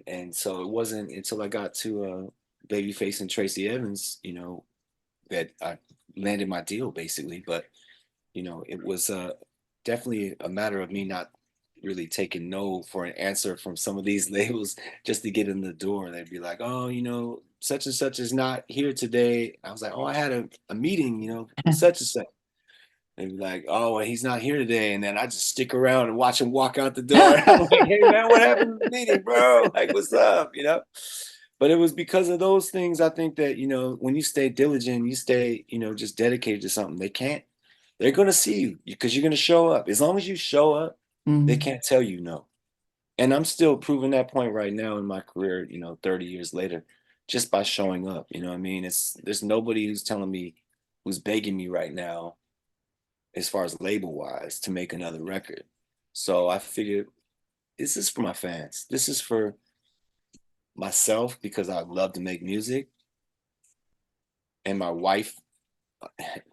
B: And so it wasn't until I got to Babyface and Tracy Evans, you know, that I landed my deal basically. But, you know, it was definitely a matter of me not really taking no for an answer from some of these labels just to get in the door. They'd be like, oh, you know, such and such is not here today. I was like, oh, I had a meeting, you know, with such and such. They'd be like, oh, well, he's not here today. And then I just stick around and watch him walk out the door. I'm like, hey, man, what happened to the meeting, bro? Like, what's up, you know? But it was because of those things, I think that, you know, when you stay diligent, you stay, you know, just dedicated to something, they're going to see you because you're going to show up. As long as you show up, they can't tell you no. And I'm still proving that point right now in my career, you know, 30 years later, just by showing up. You know what I mean? There's nobody who's telling me, who's begging me right now, as far as label wise, to make another record. So I figured this is for my fans. This is for myself because I love to make music. And my wife,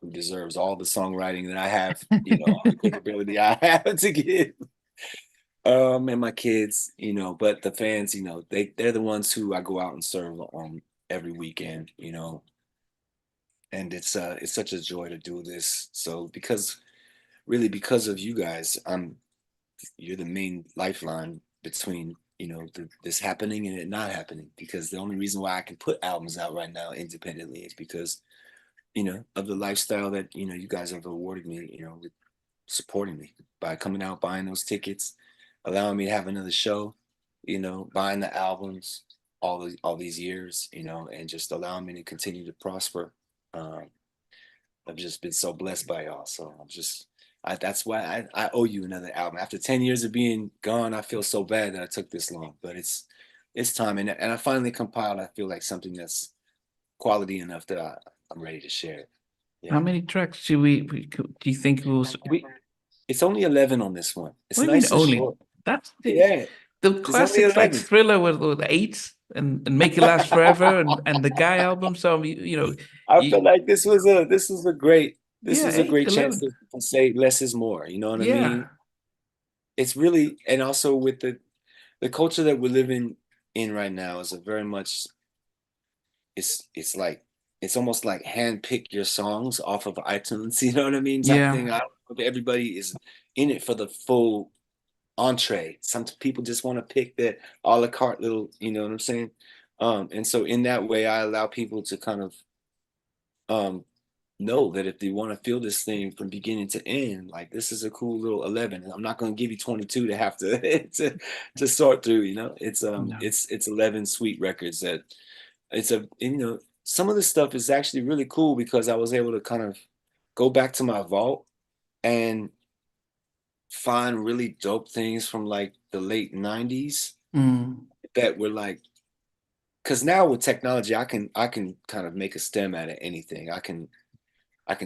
B: who deserves all the songwriting that I have, you know, all the capability I have to give. And my kids, you know, but the fans, you know, they're the ones who I go out and serve on every weekend, you know. And it's such a joy to do this. So because of you guys, you're the main lifeline between, you know, this happening and it not happening, because the only reason why I can put albums out right now independently is because of the lifestyle that, you guys have awarded me, with supporting me by coming out, buying those tickets, allowing me to have another show, buying the albums all these years, and just allowing me to continue to prosper. Um, I've just been so blessed by y'all. So that's why I owe you another album. After 10 years of being gone, I feel so bad that I took this long, but it's time. And I finally compiled, I feel like something that's quality enough that I'm ready to share it.
C: How
B: Yeah.
C: many tracks do you think will?
B: It's only 11 on this one. It's
C: What do you mean
B: nice and
C: only?
B: short.
C: That's
B: Yeah.
C: the
B: There's only
C: classics like
B: 11.
C: Thriller with eight and Make It Last Forever and the Guy album. So
B: I feel
C: you
B: like this
C: yeah,
B: was a
C: 8,
B: great chance
C: 11.
B: to say less is more. You know what I
C: Yeah.
B: mean? It's really, and also with the culture that we're living in right now is a very much, it's like, it's almost like hand pick your songs off of iTunes, you know what I mean? Type of
C: Yeah.
B: thing. I don't know if everybody is in it for the full entree. Some people just want to pick that a la carte little, you know what I'm saying? And so in that way, I allow people to kind of um know that if they want to feel this thing from beginning to end, like this is a cool little 11. I'm not going to give you 22 to have to to sort through,
C: No.
B: it's 11 sweet records that some of the stuff is actually really cool because I was able to kind of go back to my vault and find really dope things from like the late 90s
C: Mm.
B: that were like, because now with technology I can kind of make a stem out of anything. I can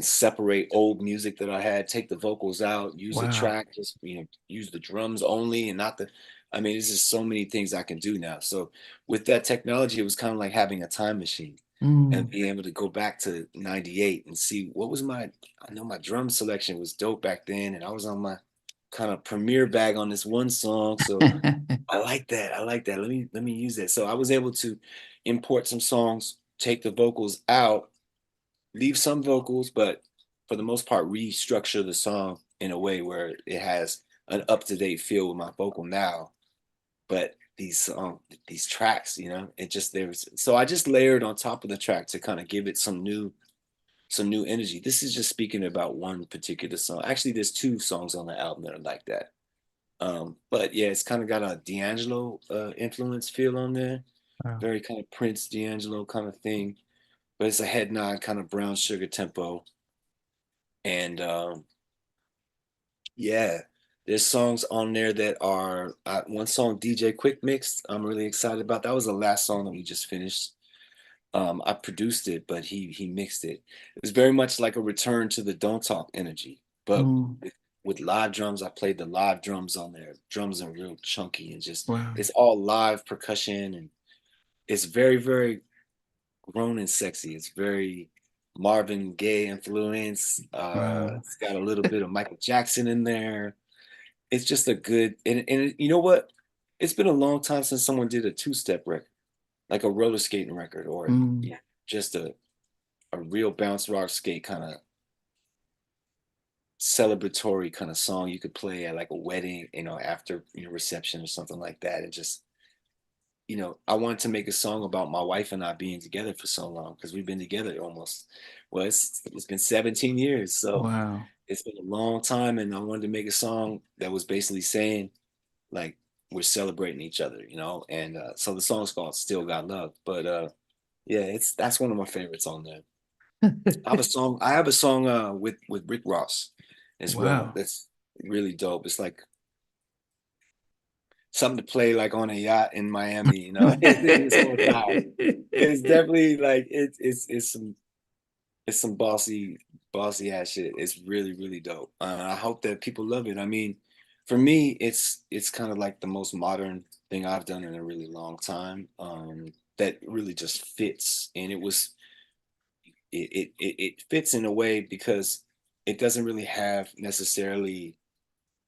B: separate old music that I had, take the vocals out, use the
C: Wow.
B: track, just use the drums only and not the. I mean, there's just so many things I can do now. So with that technology, it was kind of like having a time machine and
C: Mm.
B: being able to go back to '98 and see what was my. I know my drum selection was dope back then, and I was on my kind of premiere bag on this one song. So I like that. I like that. Let me use that. So I was able to import some songs, take the vocals out, leave some vocals, but for the most part, restructure the song in a way where it has an up-to-date feel with my vocal now. But these tracks, it just there's so I just layered on top of the track to kind of give it some new energy. This is just speaking about one particular song. Actually, there's two songs on the album that are like that. But yeah, it's kind of got a D'Angelo influence feel on there.
C: Wow.
B: Very kind of Prince D'Angelo kind of thing. But it's a head nod kind of brown sugar tempo. And yeah, there's songs on there that are one song DJ Quick mixed. I'm really excited about. That was the last song that we just finished. I produced it, but he mixed it. It was very much like a return to the Don't Talk energy, but
C: Mm.
B: with live drums. I played the live drums on there. Drums are real chunky and just
C: Wow.
B: it's all live percussion and it's very, very grown and sexy. It's very Marvin Gaye influence.
C: Wow.
B: It's got a little bit of Michael Jackson in there. It's just a good and you know what? It's been a long time since someone did a two-step record, like a roller skating record, or
C: Mm.
B: just a real bounce rock skate kind of celebratory kind of song you could play at like a wedding, after reception or something like that. And just I wanted to make a song about my wife and I being together for so long because we've been together almost, well, it's been 17 years. So
C: Wow.
B: it's been a long time. And I wanted to make a song that was basically saying, like, we're celebrating each other, And so the song's called Still Got Love. But yeah, that's one of my favorites on there. I have a song with Rick Ross as well.
C: Wow.
B: That's really dope. It's like something to play like on a yacht in Miami, in the summertime. It's definitely like it's some bossy ass shit. It's really, really dope. I hope that people love it. I mean, for me, it's kind of like the most modern thing I've done in a really long time. That really just fits, and it fits in a way because it doesn't really have necessarily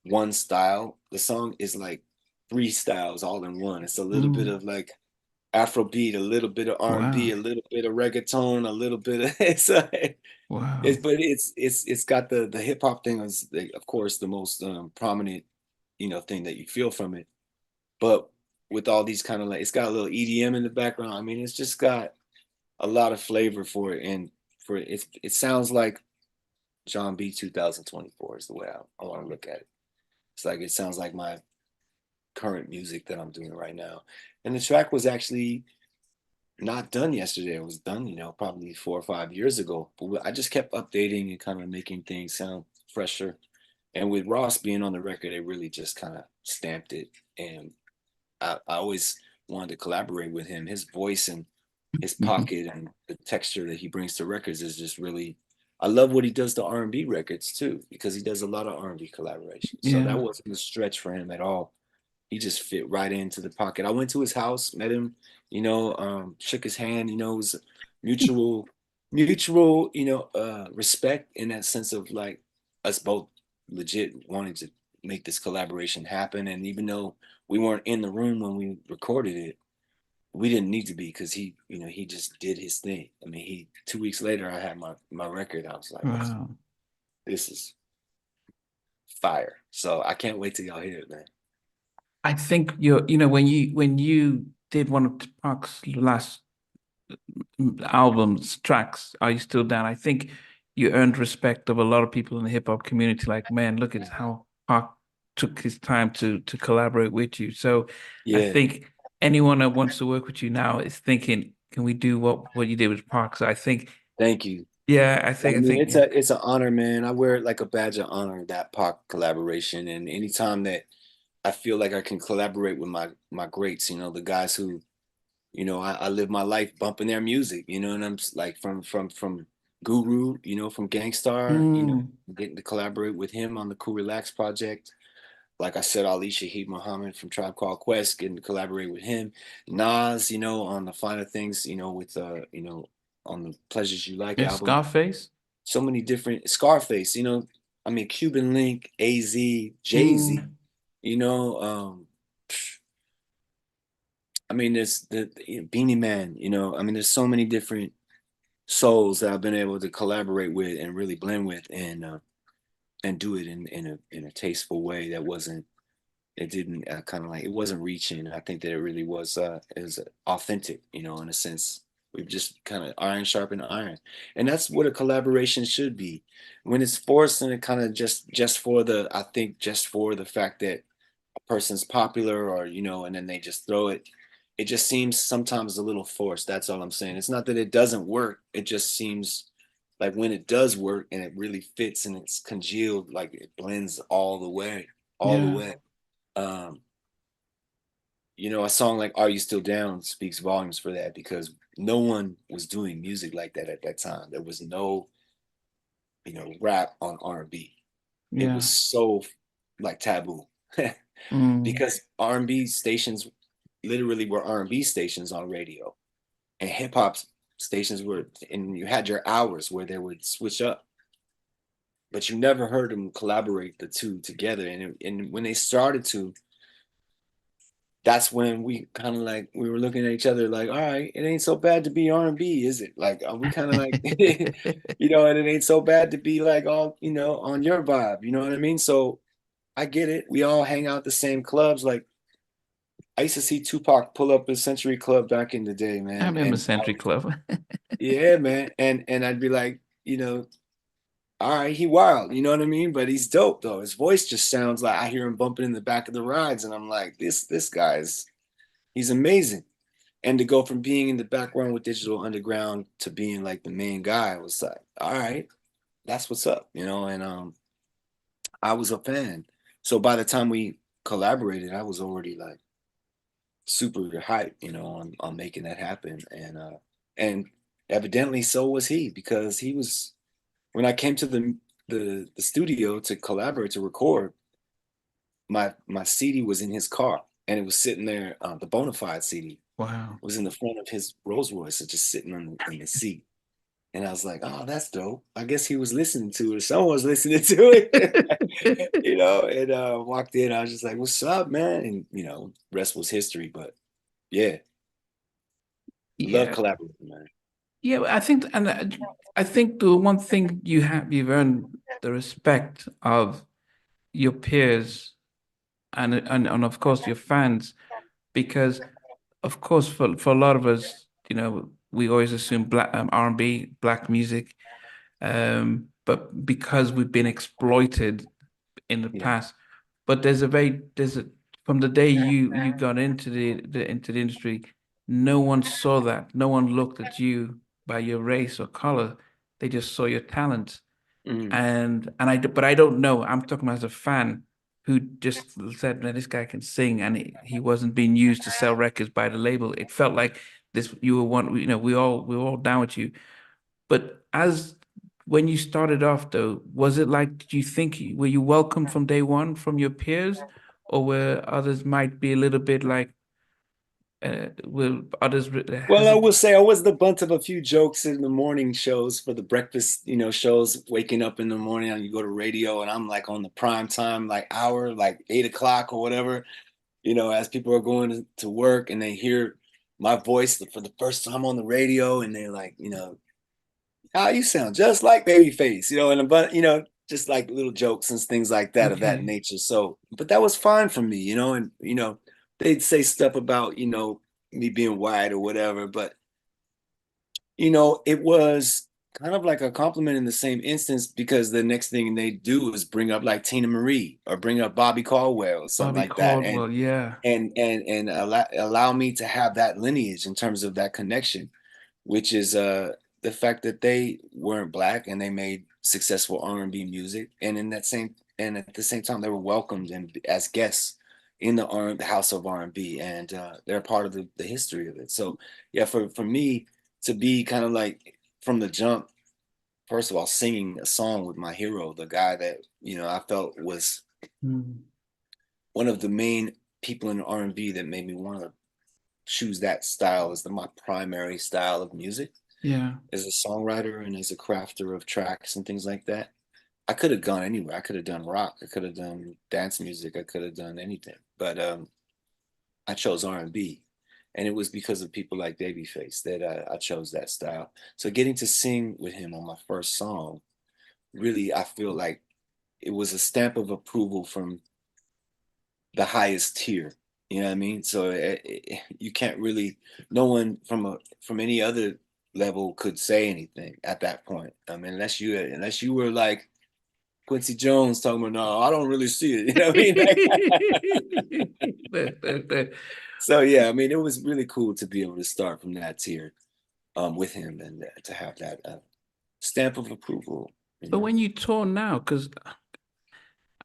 B: one style. The song is like three styles all in one. It's a little bit
C: Mm.
B: of like Afrobeat, a little bit of R&B,
C: Wow.
B: a little bit of reggaeton, a little bit of
C: Wow.
B: but it's got the hip hop thing is of course the most prominent thing that you feel from it. But with all these kind of like it's got a little EDM in the background. I mean, it's just got a lot of flavor for it. And for it sounds like John B 2024 is the way I want to look at it. It's like it sounds like my current music that I'm doing right now. And the track was actually not done yesterday. It was done, probably 4 or 5 years ago. But I just kept updating and kind of making things sound fresher. And with Ross being on the record, it really just kind of stamped it. And I always wanted to collaborate with him. His voice and his pocket and the texture that he brings to records is just really. I love what he does to R&B records too, because he does a lot of R&B collaborations. So that wasn't a stretch for him at all. He just fit right into the pocket. I went to his house, met him, shook his hand. It was mutual, respect in that sense of like us both legit wanting to make this collaboration happen. And even though we weren't in the room when we recorded it, we didn't need to be because he just did his thing. I mean, 2 weeks later, I had my record. I was like,
C: Wow.
B: this is fire. So I can't wait till y'all hear it, man.
C: I think when you did one of Tupac's last albums, tracks, Are You Still Down? I think you earned respect of a lot of people in the hip hop community. Like, man, look at how Pac took his time to collaborate with you. So I think anyone that wants to work with you now is thinking, can we do what you did with Pac? So I think.
B: Thank you.
C: Yeah, I think
B: it's an honor, man. I wear it like a badge of honor, that Pac collaboration. And anytime that I feel like I can collaborate with my greats, the guys who, I live my life bumping their music, and I'm like from Guru, from Gangstar, getting to collaborate with him on the Cool Relax project. Like I said, Ali Shaheed Muhammad from Tribe Called Quest, getting to collaborate with him. Nas, on the finer things, with on the Pleasures You Like album.
C: Scarface.
B: So many different Scarface, Cuban Link, AZ, Jay-Z, there's the Beanie Man, there's so many different souls that I've been able to collaborate with and really blend with and do it in a tasteful way that wasn't it wasn't reaching. I think that it really was authentic, in a sense. We've just kind of iron sharpened iron, and that's what a collaboration should be. When it's forced and it kind of just for the fact that a person's popular or and then they just throw it. It just seems sometimes a little forced. That's all I'm saying. It's not that it doesn't work. It just seems like when it does work and it really fits and it's congealed, like it blends all the way. A song like Are You Still Down speaks volumes for that, because no one was doing music like that at that time. There was no, rap on R&B. It was so like taboo because R&B stations literally were R&B stations on radio, and hip hop stations were, and you had your hours where they would switch up, but you never heard them collaborate the two together. And when they started to, that's when we kind of like, we were looking at each other like, all right, it ain't so bad to be R&B, is it? Like, we kind of like, and it ain't so bad to be like all, on your vibe, you know what I mean? So I get it. We all hang out at the same clubs. Like, I used to see Tupac pull up at Century Club back in the day, man.
C: I remember Century Club.
B: Yeah, man. And I'd be like, all right, he wild, you know what I mean? But he's dope though. His voice just sounds like I hear him bumping in the back of the rides, and I'm like, this he's amazing. And to go from being in the background with Digital Underground to being like the main guy was like, all right, that's what's up, and I was a fan. So by the time we collaborated, I was already like super hyped, on making that happen. And evidently so was he, because he was, when I came to the studio to collaborate, to record, my CD was in his car, and it was sitting there, the Bonafide CD.
C: Wow.
B: Was in the front of his Rolls Royce, so just sitting in the seat. And I was like, oh, that's dope. I guess he was listening to it. Someone was listening to it, and walked in. I was just like, what's up, man? And, rest was history. But yeah, love collaborating, man.
C: Yeah, I think the one thing you've earned the respect of your peers and of course your fans, because of course for a lot of us, we always assume black R&B, black music, but because we've been exploited in the
B: Yeah.
C: past. But there's a from the day you got into the industry, no one saw that. No one looked at you by your race or color. They just saw your talent.
B: Mm.
C: But I don't know. I'm talking as a fan who just said, "Man, this guy can sing," and he wasn't being used to sell records by the label. It felt like this. You were one. You know, we were all down with you. But as when you started off, though, was it like, did you think, were you welcome from day one from your peers, or were others might be a little bit like, will others
B: Well, I
C: hesitate?
B: will say I was the butt of a few jokes in the morning shows for the breakfast, shows, waking up in the morning and you go to radio and I'm like on the prime time, like hour, like 8 o'clock or whatever, as people are going to work and they hear my voice for the first time on the radio and they're like, oh, you sound just like Babyface, and but just like little jokes and things like that of that
C: Okay.
B: nature. So, but that was fine for me, and they'd say stuff about me being white or whatever, but it was kind of like a compliment in the same instance because the next thing they do is bring up like Tina Marie or bring up Bobby Caldwell or something
C: Bobby
B: like that, and
C: Caldwell, yeah.
B: allow me to have that lineage in terms of that connection, which is the fact that they weren't black and they made successful R&B music, and at the same time they were welcomed and as guests in the house of R&B, and they're part of the history of it. So yeah, for me to be kind of like from the jump, first of all, singing a song with my hero, the guy that I felt was
C: Mm.
B: one of the main people in R&B that made me want to choose that style as my primary style of music
C: Yeah.
B: as a songwriter and as a crafter of tracks and things like that. I could have gone anywhere. I could have done rock. I could have done dance music. I could have done anything. But I chose R&B. And it was because of people like Babyface that I chose that style. So getting to sing with him on my first song, really, I feel like it was a stamp of approval from the highest tier. You know what I mean? So you can't really, no one from any other level could say anything at that point. I mean, unless you were like Quincy Jones talking about, no, I don't really see it. You know what I mean? So yeah, I mean, it was really cool to be able to start from that tier with him and to have that stamp of approval.
C: But when you tour now, because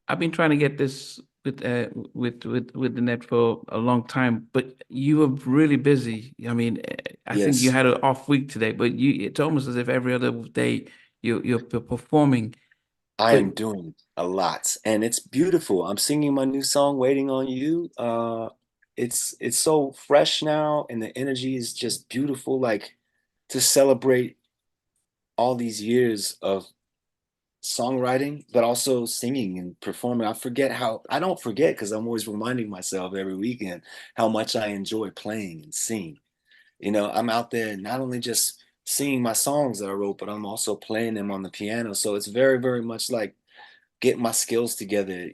C: I've been trying to get this with the net for a long time, but you were really busy. I mean, I think you
B: Yes,
C: had an off week today, but it's almost as if every other day you're performing.
B: I
C: But
B: am doing a lot, and it's beautiful. I'm singing my new song, "Waiting on You." It's so fresh now, and the energy is just beautiful. Like to celebrate all these years of songwriting, but also singing and performing. I don't forget because I'm always reminding myself every weekend how much I enjoy playing and singing. I'm out there not only just singing my songs that I wrote, but I'm also playing them on the piano. So it's very, very much like getting my skills together.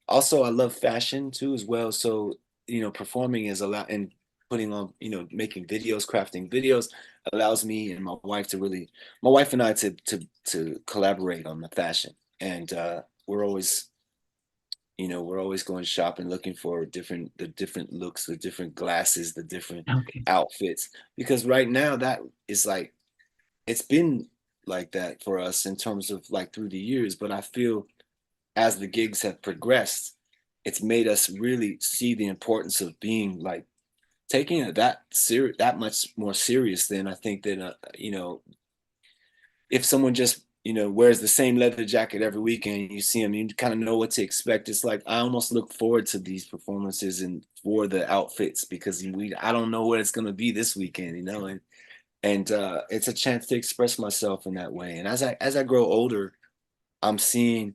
B: Also, I love fashion too as well. So, performing is a lot and putting on, making videos, crafting videos allows me and my wife and I to collaborate on the fashion. And we're always going shopping, looking for the different looks, the different glasses, the different
C: okay,
B: outfits. Because right now that is like it's been like that for us in terms of like through the years, but I feel as the gigs have progressed, it's made us really see the importance of being like taking it that much more serious than I think that if someone just wears the same leather jacket every weekend, you see them, you kind of know what to expect. It's like I almost look forward to these performances and for the outfits because I don't know what it's gonna be this weekend, and it's a chance to express myself in that way. And as I grow older, I'm seeing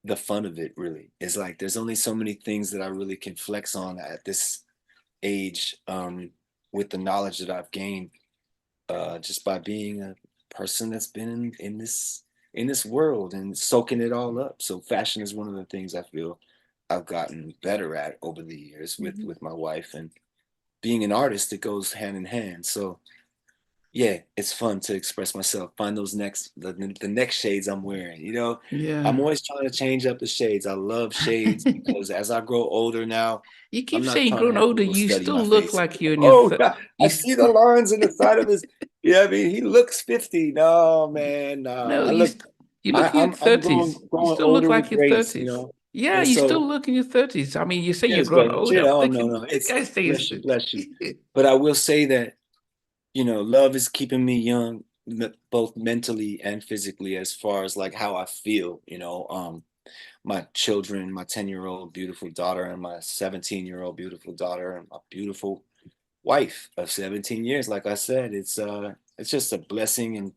B: the fun of it really is like there's only so many things that I really can flex on at this age with the knowledge that I've gained just by being a person that's been in this world and soaking it all up. So fashion is one of the things I feel I've gotten better at over the years with
D: Mhm.
B: with my wife and being an artist, it goes hand in hand. So yeah, it's fun to express myself, find those the next shades I'm wearing. You know, I'm
C: Yeah.
B: always trying to change up the shades. I love shades because as I grow older now,
C: You
B: I'm
C: keep
B: not
C: saying
B: trying to
C: growing
B: have
C: older,
B: people
C: you
B: study my
C: still look
B: face.
C: like you're in your
B: Oh, I see the lines in the side of his. Yeah, I mean, he looks 50. No, man, no.
C: no,
B: I look.
C: you look in your
B: I'm growing
C: 30s. You
B: growing
C: still look
B: older
C: like
B: with
C: your
B: grace, you
C: 30s.
B: know.
C: Yeah,
B: And
C: you still
B: so
C: look in your 30s. I mean, you say you're
B: yes,
C: growing
B: brother.
C: older.
B: You
C: I'm
B: know, no,
C: thinking,
B: no.
C: this
B: It's
C: guy stays.
B: bless you, bless you. But I will say that love is keeping me young, both mentally and physically, as far as like how I feel. My children, my 10-year-old beautiful daughter, and my 17-year-old beautiful daughter, and my beautiful wife of 17 years. Like I said, it's just a blessing and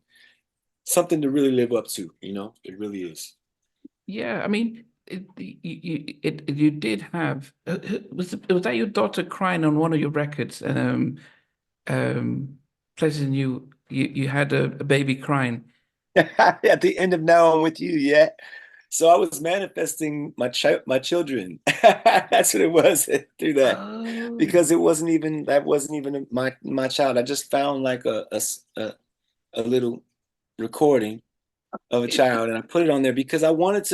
B: something to really live up to. It really is.
C: Yeah, I mean, you did have was that your daughter crying on one of your records? Pleasant you had a baby crying.
B: At the end of Now I'm With You, yeah. So I was manifesting my children. That's what it was through that,
C: Oh,
B: because that wasn't even my child. I just found like a little recording of a child, and I put it on there because I was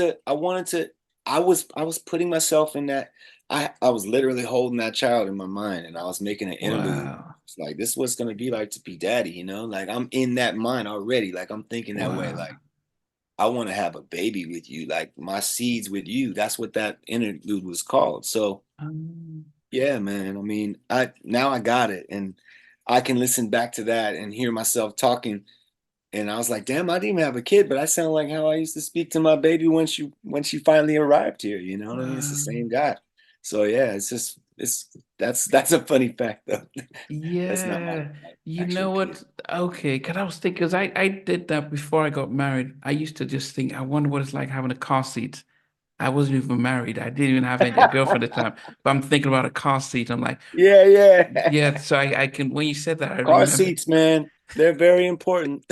B: putting myself in that. I was literally holding that child in my mind, and I was making an interlude.
C: wow,
B: It's like, this is what it's gonna be like to be daddy, like I'm in that mind already. Like I'm thinking that way.
C: wow.
B: Like I want to have a baby with you, like my seeds with you. That's what that interlude was called. So
C: Um,
B: yeah, man. I mean, I got it, and I can listen back to that and hear myself talking. And I was like, damn, I didn't even have a kid, but I sound like how I used to speak to my baby when she finally arrived here. You know what I mean? It's the
C: wow.
B: same guy. So yeah, that's a funny fact though. That's not my,
C: Yeah,
B: my
C: you
B: actual
C: know
B: kid.
C: what? Okay, because I was thinking, because I did that before I got married. I used to just think, I wonder what it's like having a car seat. I wasn't even married. I didn't even have a girlfriend at the time. But I'm thinking about a car seat. I'm like,
B: Yeah, yeah.
C: yeah. So I can. When you said that, I
B: Car
C: remember.
B: seats, man. They're very important.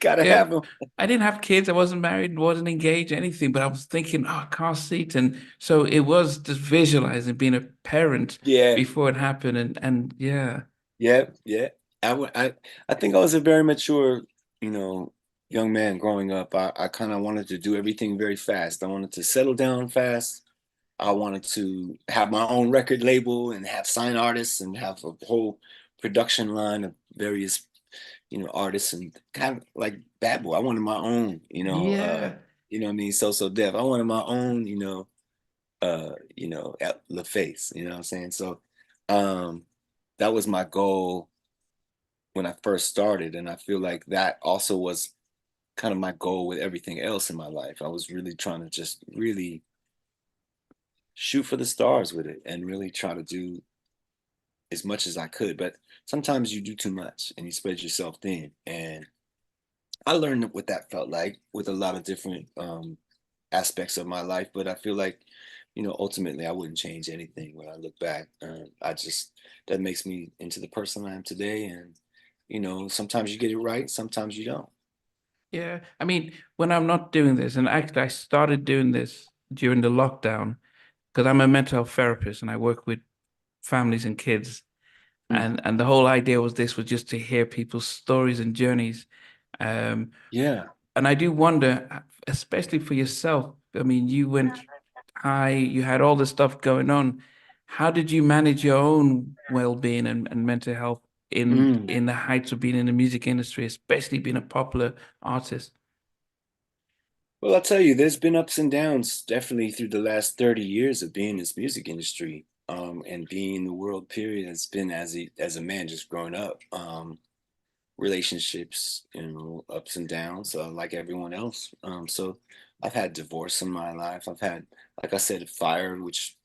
B: Gotta
C: Yeah,
B: have them.
C: I didn't have kids. I wasn't married, wasn't engaged, anything. But I was thinking, oh, car seat, and so it was just visualizing being a parent
B: Yeah,
C: before it happened, and yeah,
B: yeah, yeah. I think I was a very mature, you know, young man growing up. I kind of wanted to do everything very fast. I wanted to settle down fast. I wanted to have my own record label and have sign artists and have a whole production line of various, artists, and kind of like Bad Boy. I wanted my own,
C: yeah.
B: what I mean? So Def. I wanted my own, LaFace, you know what I'm saying? So um that was my goal when I first started. And I feel like that also was kind of my goal with everything else in my life. I was really trying to just really shoot for the stars with it and really try to do as much as I could. But sometimes you do too much and you spread yourself thin. And I learned what that felt like with a lot of different aspects of my life. But I feel like, ultimately I wouldn't change anything when I look back. That makes me into the person I am today. And, sometimes you get it right, sometimes you don't.
C: Yeah, I mean, when I'm not doing this, and actually I started doing this during the lockdown because I'm a mental health therapist and I work with families and kids.
B: Mm.
C: And the whole idea was this was just to hear people's stories and journeys. Um,
B: Yeah.
C: and I do wonder, especially for yourself, I mean, you went high, you had all this stuff going on. How did you manage your own well-being and mental health
B: Mm.
C: in the heights of being in the music industry, especially being a popular artist?
B: Well, I'll tell you, there's been ups and downs definitely through the last 30 years of being in this music industry, and being in the world period. Has been as a man just growing up. Relationships, ups and downs, like everyone else. So I've had divorce in my life. I've had, like I said, fire, which,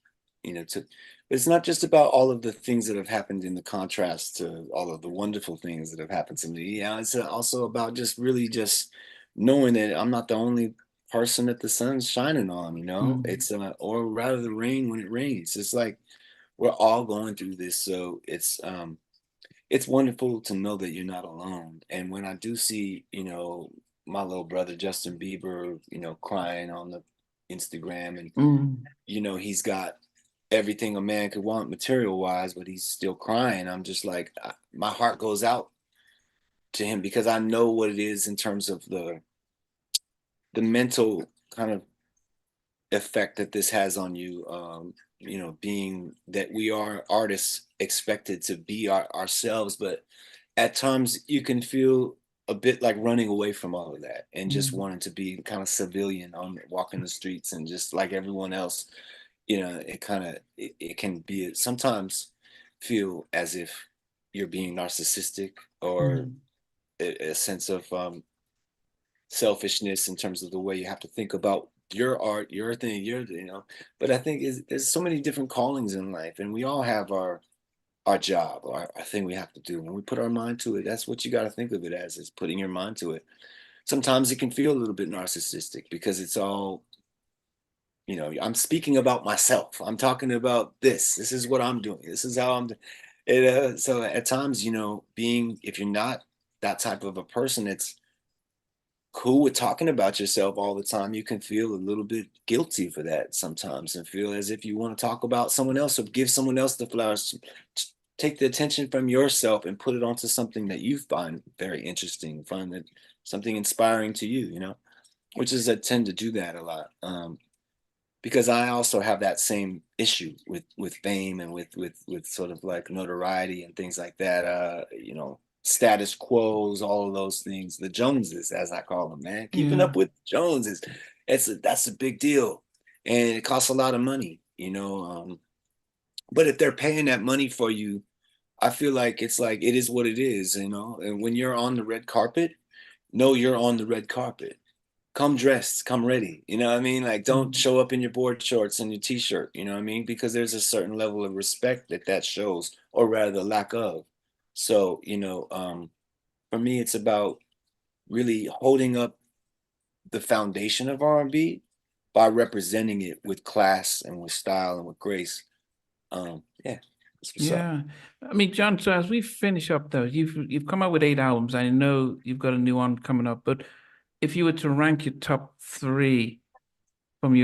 B: took. It's not just about all of the things that have happened in the contrast to all of the wonderful things that have happened to me. Yeah, it's also about just really just knowing that I'm not the only person that the sun's shining on.
C: Mm,
B: It's or rather the rain when it rains. It's like we're all going through this, so it's wonderful to know that you're not alone. And when I do see, my little brother Justin Bieber, crying on the Instagram, and
C: mm,
B: he's got everything a man could want material wise, but he's still crying. I'm just like, my heart goes out to him because I know what it is in terms of the mental kind of effect that this has on you. You know, being that we are artists expected to be ourselves, but at times you can feel a bit like running away from all of that and just wanting to be kind of civilian on walking the streets and just like everyone else. You know, it can be sometimes feel as if you're being narcissistic or a sense of selfishness in terms of the way you have to think about your art, your thing, you know. But I think there's so many different callings in life, and we all have our job, our thing we have to do. When we put our mind to it, that's what you got to think of it as, is putting your mind to it. Sometimes it can feel a little bit narcissistic because it's all, you know, I'm speaking about myself. I'm talking about this. This is what I'm doing. This is how I'm doing. So at times, you know, if you're not that type of a person, it's cool with talking about yourself all the time. You can feel a little bit guilty for that sometimes and feel as if you want to talk about someone else or give someone else the flowers. Take the attention from yourself and put it onto something that you find very interesting, find that something inspiring to you, you know, which is I tend to do that a lot. Because I also have that same issue with fame and with sort of like notoriety and things like that. You know, status quos, all of those things. The Joneses, as I call them, man, keeping up with Joneses. That's a big deal, and it costs a lot of money. You know, but if they're paying that money for you, I feel like it's like it is what it is. You know, and when you're on the red carpet, know you're on the red carpet. Come dressed, come ready. You know what I mean? Like, don't show up in your board shorts and your t-shirt. You know what I mean? Because there's a certain level of respect that shows, or rather, lack of. So, you know, for me, it's about really holding up the foundation of R&B by representing it with class and with style and with grace. Yeah, that's what's up.
C: Yeah. I mean, John, so as we finish up though, you've come out with 8 albums. I know you've got a new one coming up, but if you were to rank your top three from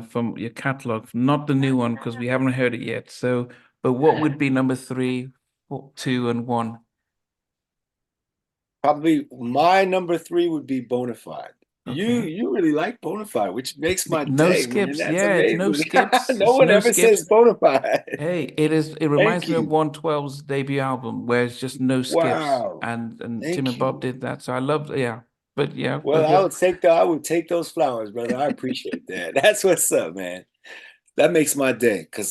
C: from your catalog, not the new one, because we haven't heard it yet. So, but what would be number three, two, and one?
B: Probably my number three would be Bonafide.
C: Okay.
B: You really like Bonafide, which makes my
C: No
B: day, man.
C: skips.
B: That's
C: Yeah, it's no
B: amazing.
C: skips.
B: No
C: It's
B: one
C: no
B: ever
C: skips.
B: says Bonafide.
C: Hey, it reminds
B: Thank
C: me of
B: you.
C: 112's debut album where it's just no skips.
B: Wow.
C: And Tim
B: Thank
C: and Bob
B: you.
C: did that. So I love, yeah. But yeah,
B: Well,
C: but yeah.
B: I would take those flowers, brother. I appreciate that. That's what's up, man. That makes my day because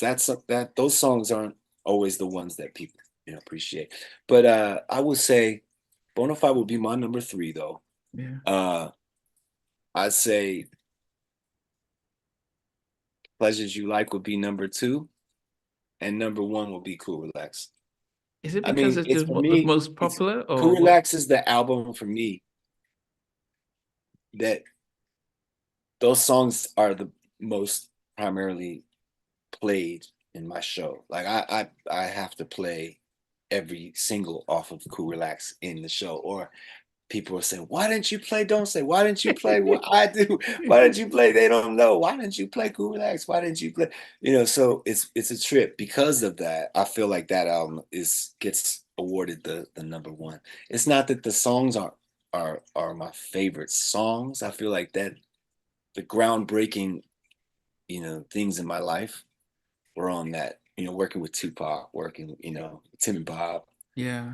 B: those songs aren't always the ones that people, you know, appreciate. But I would say Bonafide would be my number three, though.
C: Yeah.
B: I'd say Pleasures You Like would be number two, and number one would be Cool Relax.
C: Is it
B: I
C: because
B: mean,
C: it's
B: it's for
C: the
B: me,
C: most
B: it's
C: popular or
B: Cool
C: what?
B: Relax is the album for me that those songs are the most primarily played in my show. Like I have to play every single off of Cool Relax in the show. Or people are saying, why didn't you play Don't Say? Why didn't you play what I do? Why didn't you play They Don't Know? Why didn't you play Cool Relax? Why didn't you play? You know, so it's a trip. Because of that, I feel like that album gets awarded the number one. It's not that the songs are my favorite songs. I feel like that the groundbreaking, you know, things in my life were on that. You know, working with Tupac, working, you know, Tim and Bob,
C: Yeah.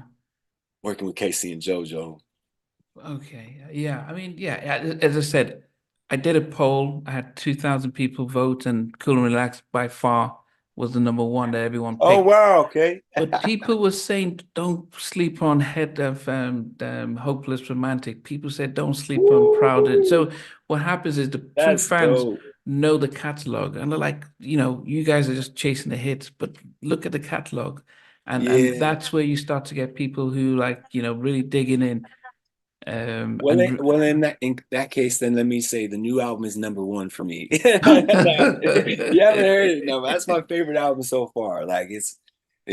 B: working with Casey and JoJo.
C: Okay. Yeah. I mean, yeah, as I said, I did a poll. I had 2,000 people vote, and Cool and Relax by far was the number one that everyone
B: Oh
C: picked.
B: wow, okay.
C: But people were saying don't sleep on Head of Hopeless Romantic. People said don't sleep on Proud.
B: Woo!
C: So what happens is the true
B: That's
C: fans
B: dope.
C: know the catalog and they're like, you guys are just chasing the hits, but look at the catalog. And
B: Yeah.
C: that's where you start to get people who like, really digging in.
B: In that case, then let me say the new album is number one for me. No, you haven't heard it, no, that's my favorite album so far. Like it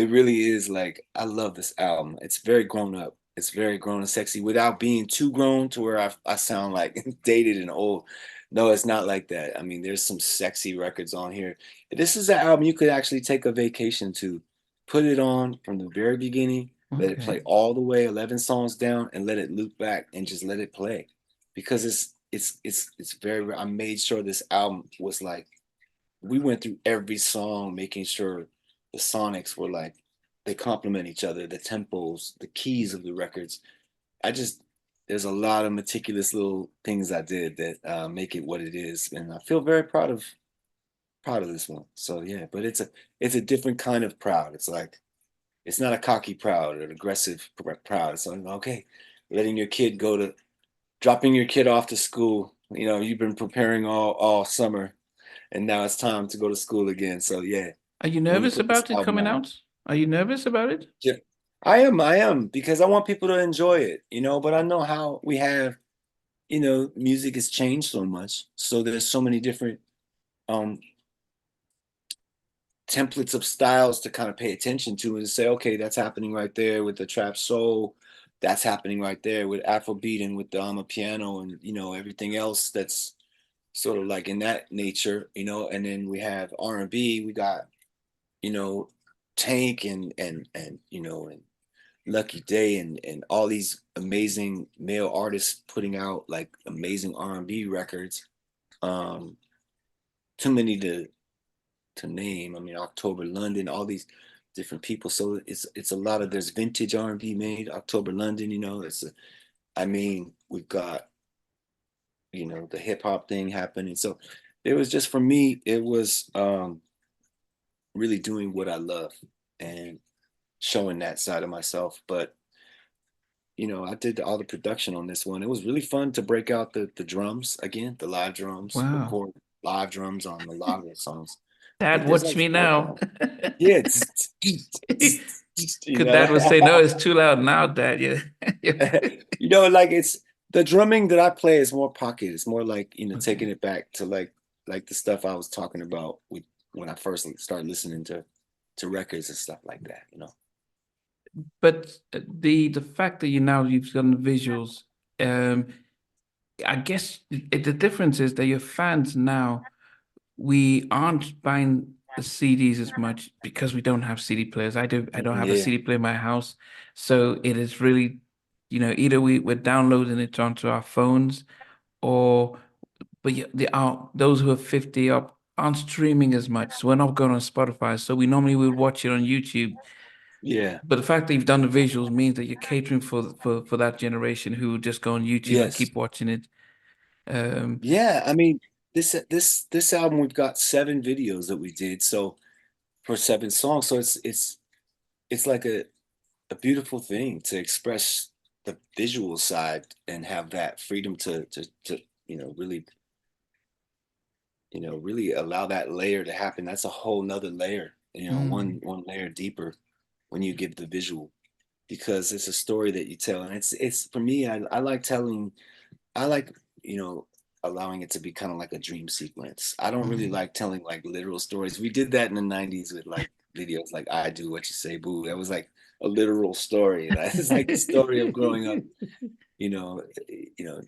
B: really is. Like I love this album. It's very grown up. It's very grown and sexy without being too grown to where I sound like dated and old. No, it's not like that. I mean, there's some sexy records on here. This is an album you could actually take a vacation to, put it on from the very beginning, let it play
C: Okay.
B: all the way, 11 songs down, and let it loop back and just let it play. Because it's very, I made sure this album was like, we went through every song, making sure the sonics were like, they complement each other, the tempos, the keys of the records. I just there's a lot of meticulous little things I did that make it what it is, and I feel very proud of this one. So yeah, but it's a different kind of proud. It's like it's not a cocky proud or an aggressive proud. It's like okay, letting your kid go to dropping your kid off to school. You know, you've been preparing all summer, and now it's time to go to school again. So yeah,
C: Are you
B: when you
C: nervous
B: put this
C: about it
B: album
C: coming
B: out.
C: out? Are you nervous about it?
B: Yeah, I am because I want people to enjoy it, you know, but I know how we have, you know, music has changed so much. So there's so many different um templates of styles to kind of pay attention to and say, okay, that's happening right there with the trap soul, that's happening right there with Afrobeat and with the piano and you know everything else that's sort of like in that nature, you know, and then we have R&B, we got, you know, Tank and you know and Lucky Day and all these amazing male artists putting out like amazing R&B records. Um, too many to name. I mean, October London, all these different people. So it's a lot of there's vintage R&B made. October London, you know, I mean, we've got you know the hip hop thing happening. So it was just for me, it was really doing what I love and showing that side of myself. But you know, I did all the production on this one. It was really fun to break out the drums again, the live drums,
C: Wow.
B: record live drums on a lot of the songs. I
C: Dad,
B: think there's
C: watch
B: like
C: me
B: four
C: now.
B: songs. Yeah, you
C: Because Dad
B: know,
C: would say, no, it's too loud now, Dad. Yeah.
B: you know, like it's the drumming that I play is more pocket. It's more like you know taking
C: Okay.
B: it back to like the stuff I was talking about with when I first started listening to records and stuff like that. You know.
C: But the fact that you've done the visuals, um, I guess the difference is that your fans now, we aren't buying the CDs as much because we don't have CD players. I don't have a
B: Yeah.
C: CD player in my house. So it is really, either we're downloading it onto our phones or but yeah, those who are 50 up aren't streaming as much. So we're not going on Spotify. So we normally would watch it on YouTube.
B: Yeah.
C: But the fact that you've done the visuals means that you're catering for that generation who just go on YouTube and
B: Yes.
C: keep watching it. Um,
B: Yeah. I mean, this album we've got 7 videos that we did. So for 7 songs, so it's like a beautiful thing to express the visual side and have that freedom to you know really you know really allow that layer to happen. That's a whole nother layer, you know,
C: mm,
B: one layer deeper when you give the visual because it's a story that you tell and it's for me I like telling I like you know allowing it to be kind of like a dream sequence. I don't really
C: mm.
B: like telling like literal stories. We did that in the 90s with like videos like I Do What You Say Boo. That was like a literal story. It's like the story of growing up, you know, you know,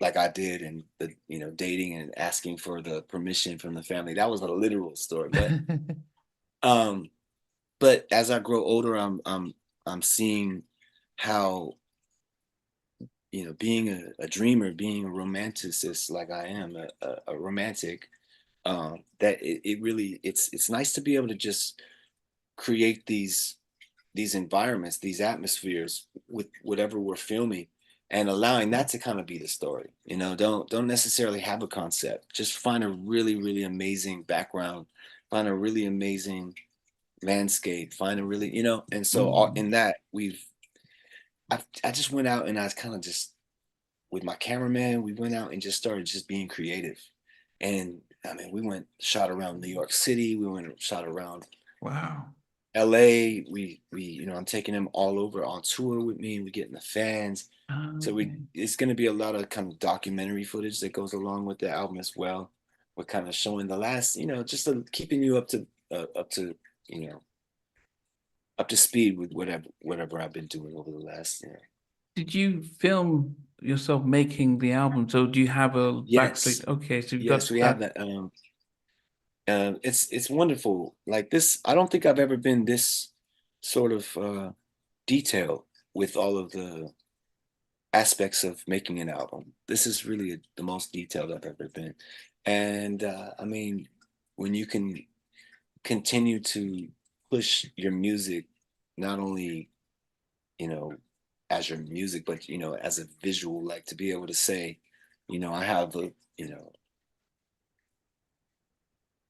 B: like I did and the you know dating and asking for the permission from the family. That was a literal story. Um but as I grow older I'm seeing how you know being a dreamer, being a romanticist like I am, a romantic, that it really it's nice to be able to just create these environments, these atmospheres with whatever we're filming and allowing that to kind of be the story. You know, don't necessarily have a concept. Just find a really amazing background, find a really amazing landscape, find a really, you know, and so
C: Mm.
B: in that I just went out and I was kind of just with my cameraman, we went out and just started just being creative. And I mean, we went shot around New York City, we went shot around
C: Wow.
B: LA. We you know, I'm taking them all over on tour with me. We getting the fans. So we
C: Okay.
B: it's gonna be a lot of kind of documentary footage that goes along with the album as well. We're kind of showing the last, you know, just keeping you up to, you know, up to speed with whatever I've been doing over the last, you know,
C: Did you film yourself making the album? So do you have a
B: Yes,
C: backplate? Okay, so you've
B: yes,
C: got
B: we have
C: that.
B: that. It's wonderful. Like this, I don't think I've ever been this sort of detailed with all of the aspects of making an album. This is really the most detailed I've ever been. And I mean, when you can continue to push your music, not only, you know, as your music, but, as a visual, like to be able to say, I have a,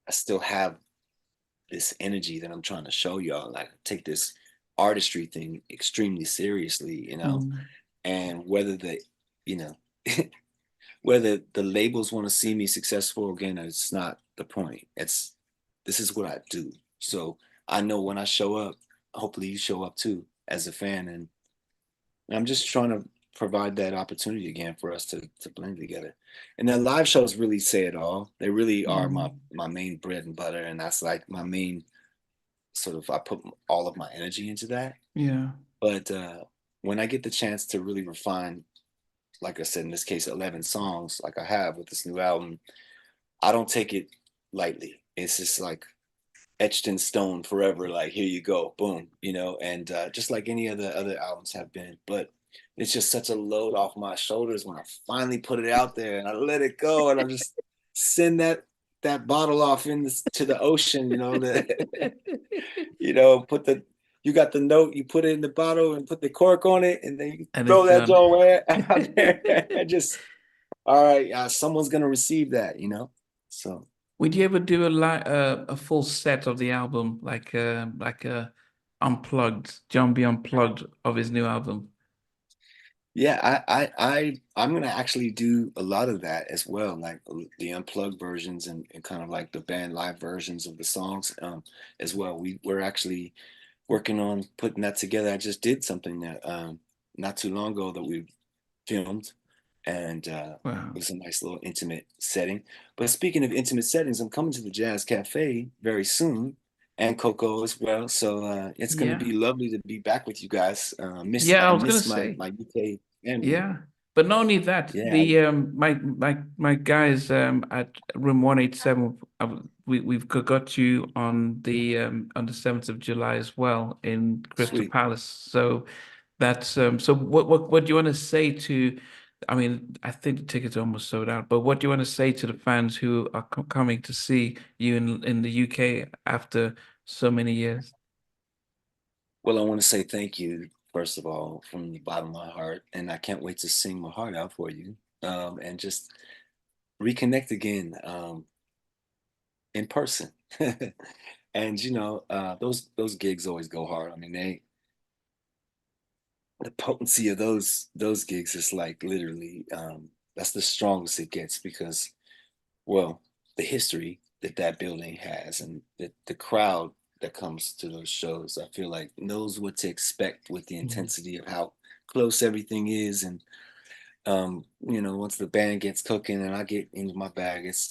B: I still have this energy that I'm trying to show y'all. Like take this artistry thing extremely seriously,
C: Mm,
B: and whether you know, whether the labels want to see me successful again, it's not the point. This is what I do. So I know when I show up, hopefully you show up too as a fan, and I'm just trying to provide that opportunity again for us to blend together. And the live shows really say it all. They really are my
C: mm,
B: my main bread and butter, and that's like my main sort of. I put all of my energy into that.
C: yeah.
B: But when I get the chance to really refine, like I said, in this case, 11 songs, like I have with this new album, I don't take it lightly. It's just like etched in stone forever. Like here you go, boom, and just like any other albums have been. But it's just such a load off my shoulders when I finally put it out there and I let it go, and I just send that bottle off to the ocean. Put you got the note, you put it in the bottle and put the cork on it, and then you
C: And it's
B: throw that
C: done.
B: joint out there. And just all right, someone's gonna receive that. So
C: Would you ever do a full set of the album, like a unplugged, John B unplugged of his new album?
B: yeah, I'm gonna actually do a lot of that as well, like the unplugged versions and kind of like the band live versions of the songs as well. We're actually working on putting that together. I just did something that not too long ago that we filmed, and it
C: Wow.
B: was a nice little intimate setting. But speaking of intimate settings, I'm coming to the Jazz Cafe very soon, and Coco as well. So it's going to
C: Yeah.
B: be lovely to be back with you guys.
C: Yeah,
B: I
C: I was gonna
B: miss my
C: say.
B: my UK family.
C: Yeah. But not only that,
B: Yeah,
C: the my guys at room 187, we've got you on the 7th of July as well in Crystal
B: sweet.
C: Palace. So that's so what do you want to say to, I mean, I think the tickets are almost sold out, but what do you want to say to the fans who are coming to see you in the UK after so many years?
B: Well, I want to say thank you first of all from the bottom of my heart, and I can't wait to sing my heart out for you, and just reconnect again. In person. And those gigs always go hard. I mean, the potency of those gigs is like literally that's the strongest it gets because, well, the history that building has and the crowd that comes to those shows, I feel like knows what to expect with the
C: Mm,
B: intensity of how close everything is. And once the band gets cooking and I get into my bag, it's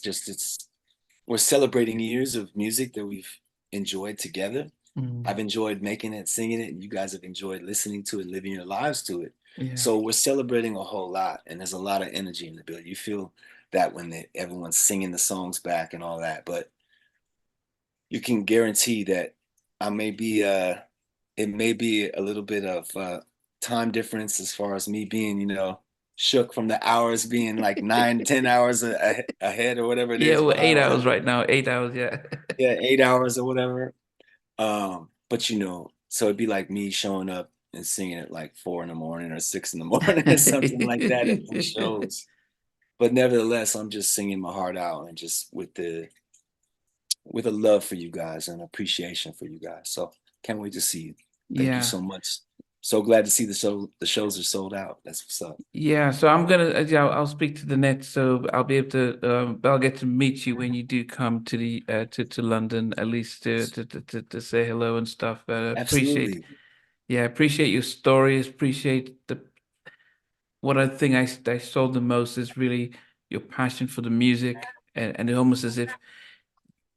B: we're celebrating years of music that we've enjoyed together.
C: mm,
B: I've enjoyed making it, singing it, and you guys have enjoyed listening to it, living your lives to it.
C: yeah.
B: So we're celebrating a whole lot, and there's a lot of energy in the building. You feel that when everyone's singing the songs back and all that, but you can guarantee that I may be it may be a little bit of time difference as far as me being, shook from the hours being like 9, 10 hours ahead or whatever it
C: Yeah,
B: is
C: we're eight
B: behind
C: hours
B: whatever.
C: right now. 8 hours, yeah.
B: Yeah, 8 hours or whatever. But so it'd be like me showing up and singing at like 4 in the morning or 6 in the morning or something like that at these shows. But nevertheless, I'm just singing my heart out and just with a love for you guys and appreciation for you guys. So can't wait to see you. Thank you
C: Yeah.
B: so much. So glad to see the shows are sold out. That's what's up.
C: Yeah, so I'm gonna, yeah, I'll speak to the net, so I'll be able to, I'll get to meet you when you do come to the to London, at least to say hello and stuff. Appreciate,
B: Absolutely.
C: yeah, appreciate your stories. Appreciate the what I think I saw the most is really your passion for the music, and almost as if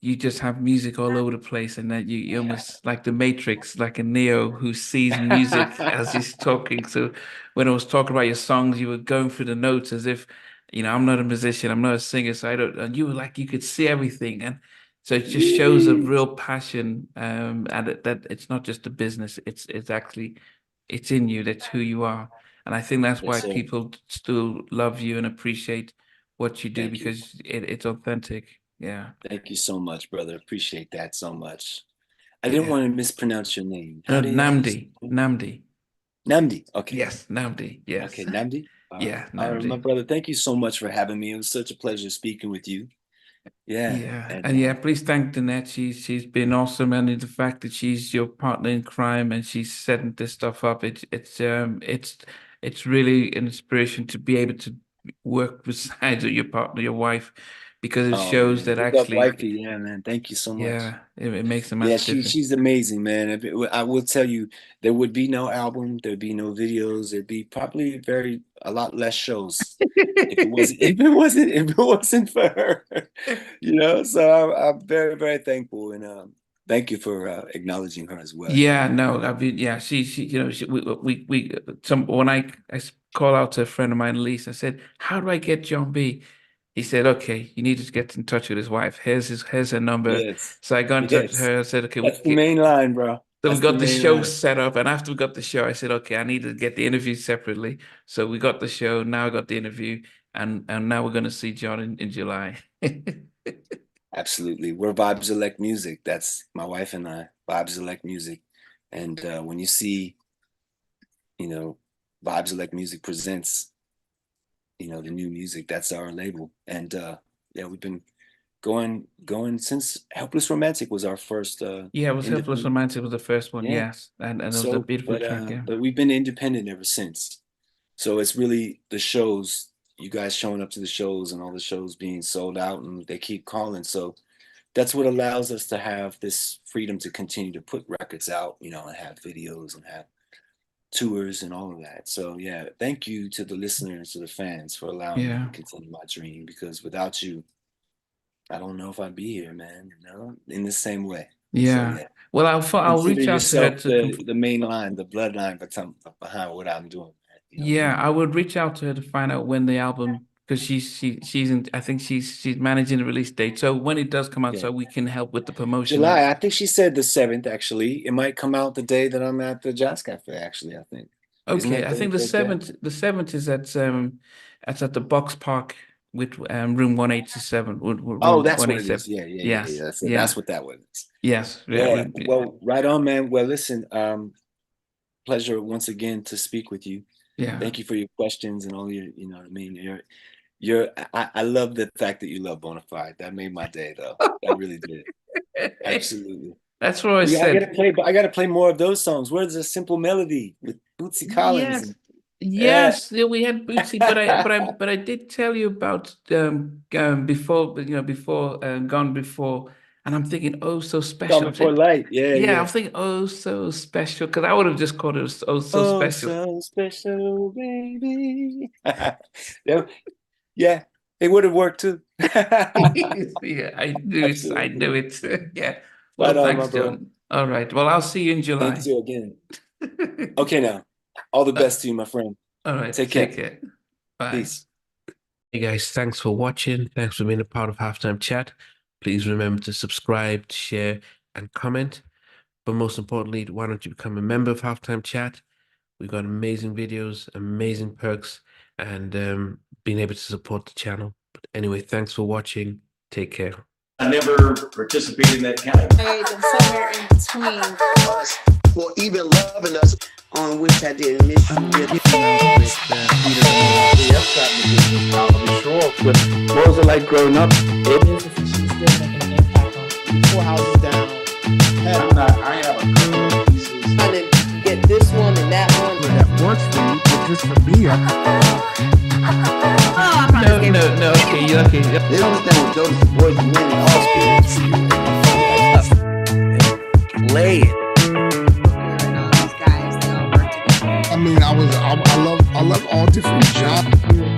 C: you just have music all over the place, and that you almost like the Matrix, like a Neo who sees music as he's talking. So when I was talking about your songs, you were going through the notes as if, I'm not a musician, I'm not a singer, so I don't. And you were like, you could see everything, and so it just shows a real passion, and that it's not just a business. It's actually it's in you. That's who you are, and I think that's why
B: Yes, sir.
C: people still love you and appreciate what you do
B: Thank you.
C: because it's authentic. Yeah.
B: Thank you so much, brother. Appreciate that so much. I didn't want to mispronounce your name. How do you
C: Nnamdi.
B: say it?
C: Nnamdi.
B: Nnamdi. Okay.
C: Yes, Nnamdi. Yes.
B: Okay, Nnamdi.
C: Yeah,
B: All right, my
C: Nnamdi.
B: brother. Thank you so much for having me. It was such a pleasure speaking with you. Yeah.
C: Yeah, and yeah, please thank Danette. She's been awesome, and the fact that she's your partner in crime and she's setting this stuff up. It's really an inspiration to be able to work beside your partner, your wife, because it
B: Oh
C: shows
B: man,
C: that
B: big up
C: actually,
B: wifey. Yeah, man. Thank you so much.
C: yeah, it makes a
B: Yeah,
C: massive difference.
B: she's amazing, man. I will tell you, there would be no album, there'd be no videos, there'd be probably a lot less shows if it wasn't for her. So I'm very, very thankful, and thank you for acknowledging her as well.
C: Yeah, no, I mean, yeah, she when I call out to a friend of mine, Lisa, I said, "How do I get John B?" He said, "Okay, you need to get in touch with his wife. Here's her number."
B: Yes,
C: So I got in touch with
B: yes.
C: her. I said, "Okay,
B: That's the main line, bro.
C: so we
B: That's the
C: got the
B: main
C: show
B: line.
C: set up, and after we got the show, I said, okay, I need to get the interview separately. So we got the show. Now I got the interview, and now we're going to see John in July."
B: Absolutely. We're Vibes Elect Music. That's my wife and I, Vibes Elect Music. And when you see, Vibes Elect Music presents, the new music, that's our label. And yeah, we've been going since Helpless Romantic was our first
C: Yeah, it was Helpless
B: independent.
C: Romantic was the first one,
B: Yeah.
C: yes, and it was a beautiful track. Yeah,
B: But we've been independent ever since. So it's really the shows, you guys showing up to the shows and all the shows being sold out, and they keep calling. So that's what allows us to have this freedom to continue to put records out, and have videos and have tours and all of that. So yeah, thank you to the listeners, to the fans for allowing me
C: yeah,
B: to continue my dream, because without you, I don't know if I'd be here, man, in the same way. So
C: yeah.
B: yeah,
C: Well, I'll
B: consider
C: reach out to her
B: yourself
C: to
B: the main line, the bloodline behind what I'm doing, man.
C: yeah, I would reach out to her to find out when the album because she's in I think she's managing the release date. So when it does come out,
B: Yeah.
C: so we can help with the promotion.
B: July, I think she said the 7th, actually. It might come out the day that I'm at the Jazz Cafe, actually, I think. Isn't
C: Okay,
B: that
C: I think the
B: day?
C: seventh is at it's at the Box Park with room 187.
B: Oh,
C: Room
B: that's what it
C: 187.
B: is. Yeah.
C: Yes,
B: That's
C: yeah,
B: That's what that was.
C: yes, yeah.
B: Yeah. Well, right on, man. Well, listen, pleasure once again to speak with you.
C: Yeah.
B: Thank you for your questions and all your, you know what I mean? I love the fact that you love Bonafide. That made my day, though. That really did. Absolutely.
C: That's what I said.
B: I gotta play more of those songs. Where's the Simple Melody with Bootsy Collins?
C: Yes, yeah, we had Bootsy, but I did tell you about before, Gone Before, and I'm thinking, oh, so special.
B: Gone Before Light. Yeah,
C: Yeah, I'm thinking, oh, so special, because I would have just called it oh, so
B: Oh,
C: special.
B: so special, baby. Yeah, it would have worked too.
C: Yeah, I knew it. I
B: Absolutely.
C: knew it. Yeah.
B: Right
C: Well,
B: on, my
C: thanks,
B: bro.
C: John. All right. Well, I'll see you in July.
B: Thank you again. Okay, now, all the best to you, my friend.
C: All right.
B: Take care.
C: Bye.
B: Peace.
C: Hey guys, thanks for watching. Thanks for being a part of Halftime Chat. Please remember to subscribe, share, and comment. But most importantly, why don't you become a member of Halftime Chat? We've got amazing videos, amazing perks, and being able to support the channel. But anyway, thanks for watching. Take care.
A: I never participated in that kind of.
D: And somewhere in between,
E: Us, or even loving us, on which I didn't miss you with.
C: What was it like growing up?
F: She's still making an impact on 4 houses down.
A: I have a couple of pieces.
E: Trying to get this one and that one.
G: That works for you, but just for me,
C: No. Okay.
E: They don't understand what those boys and men all
F: Play it.
D: and all these guys, they all work together.
G: I mean, I love all different genres.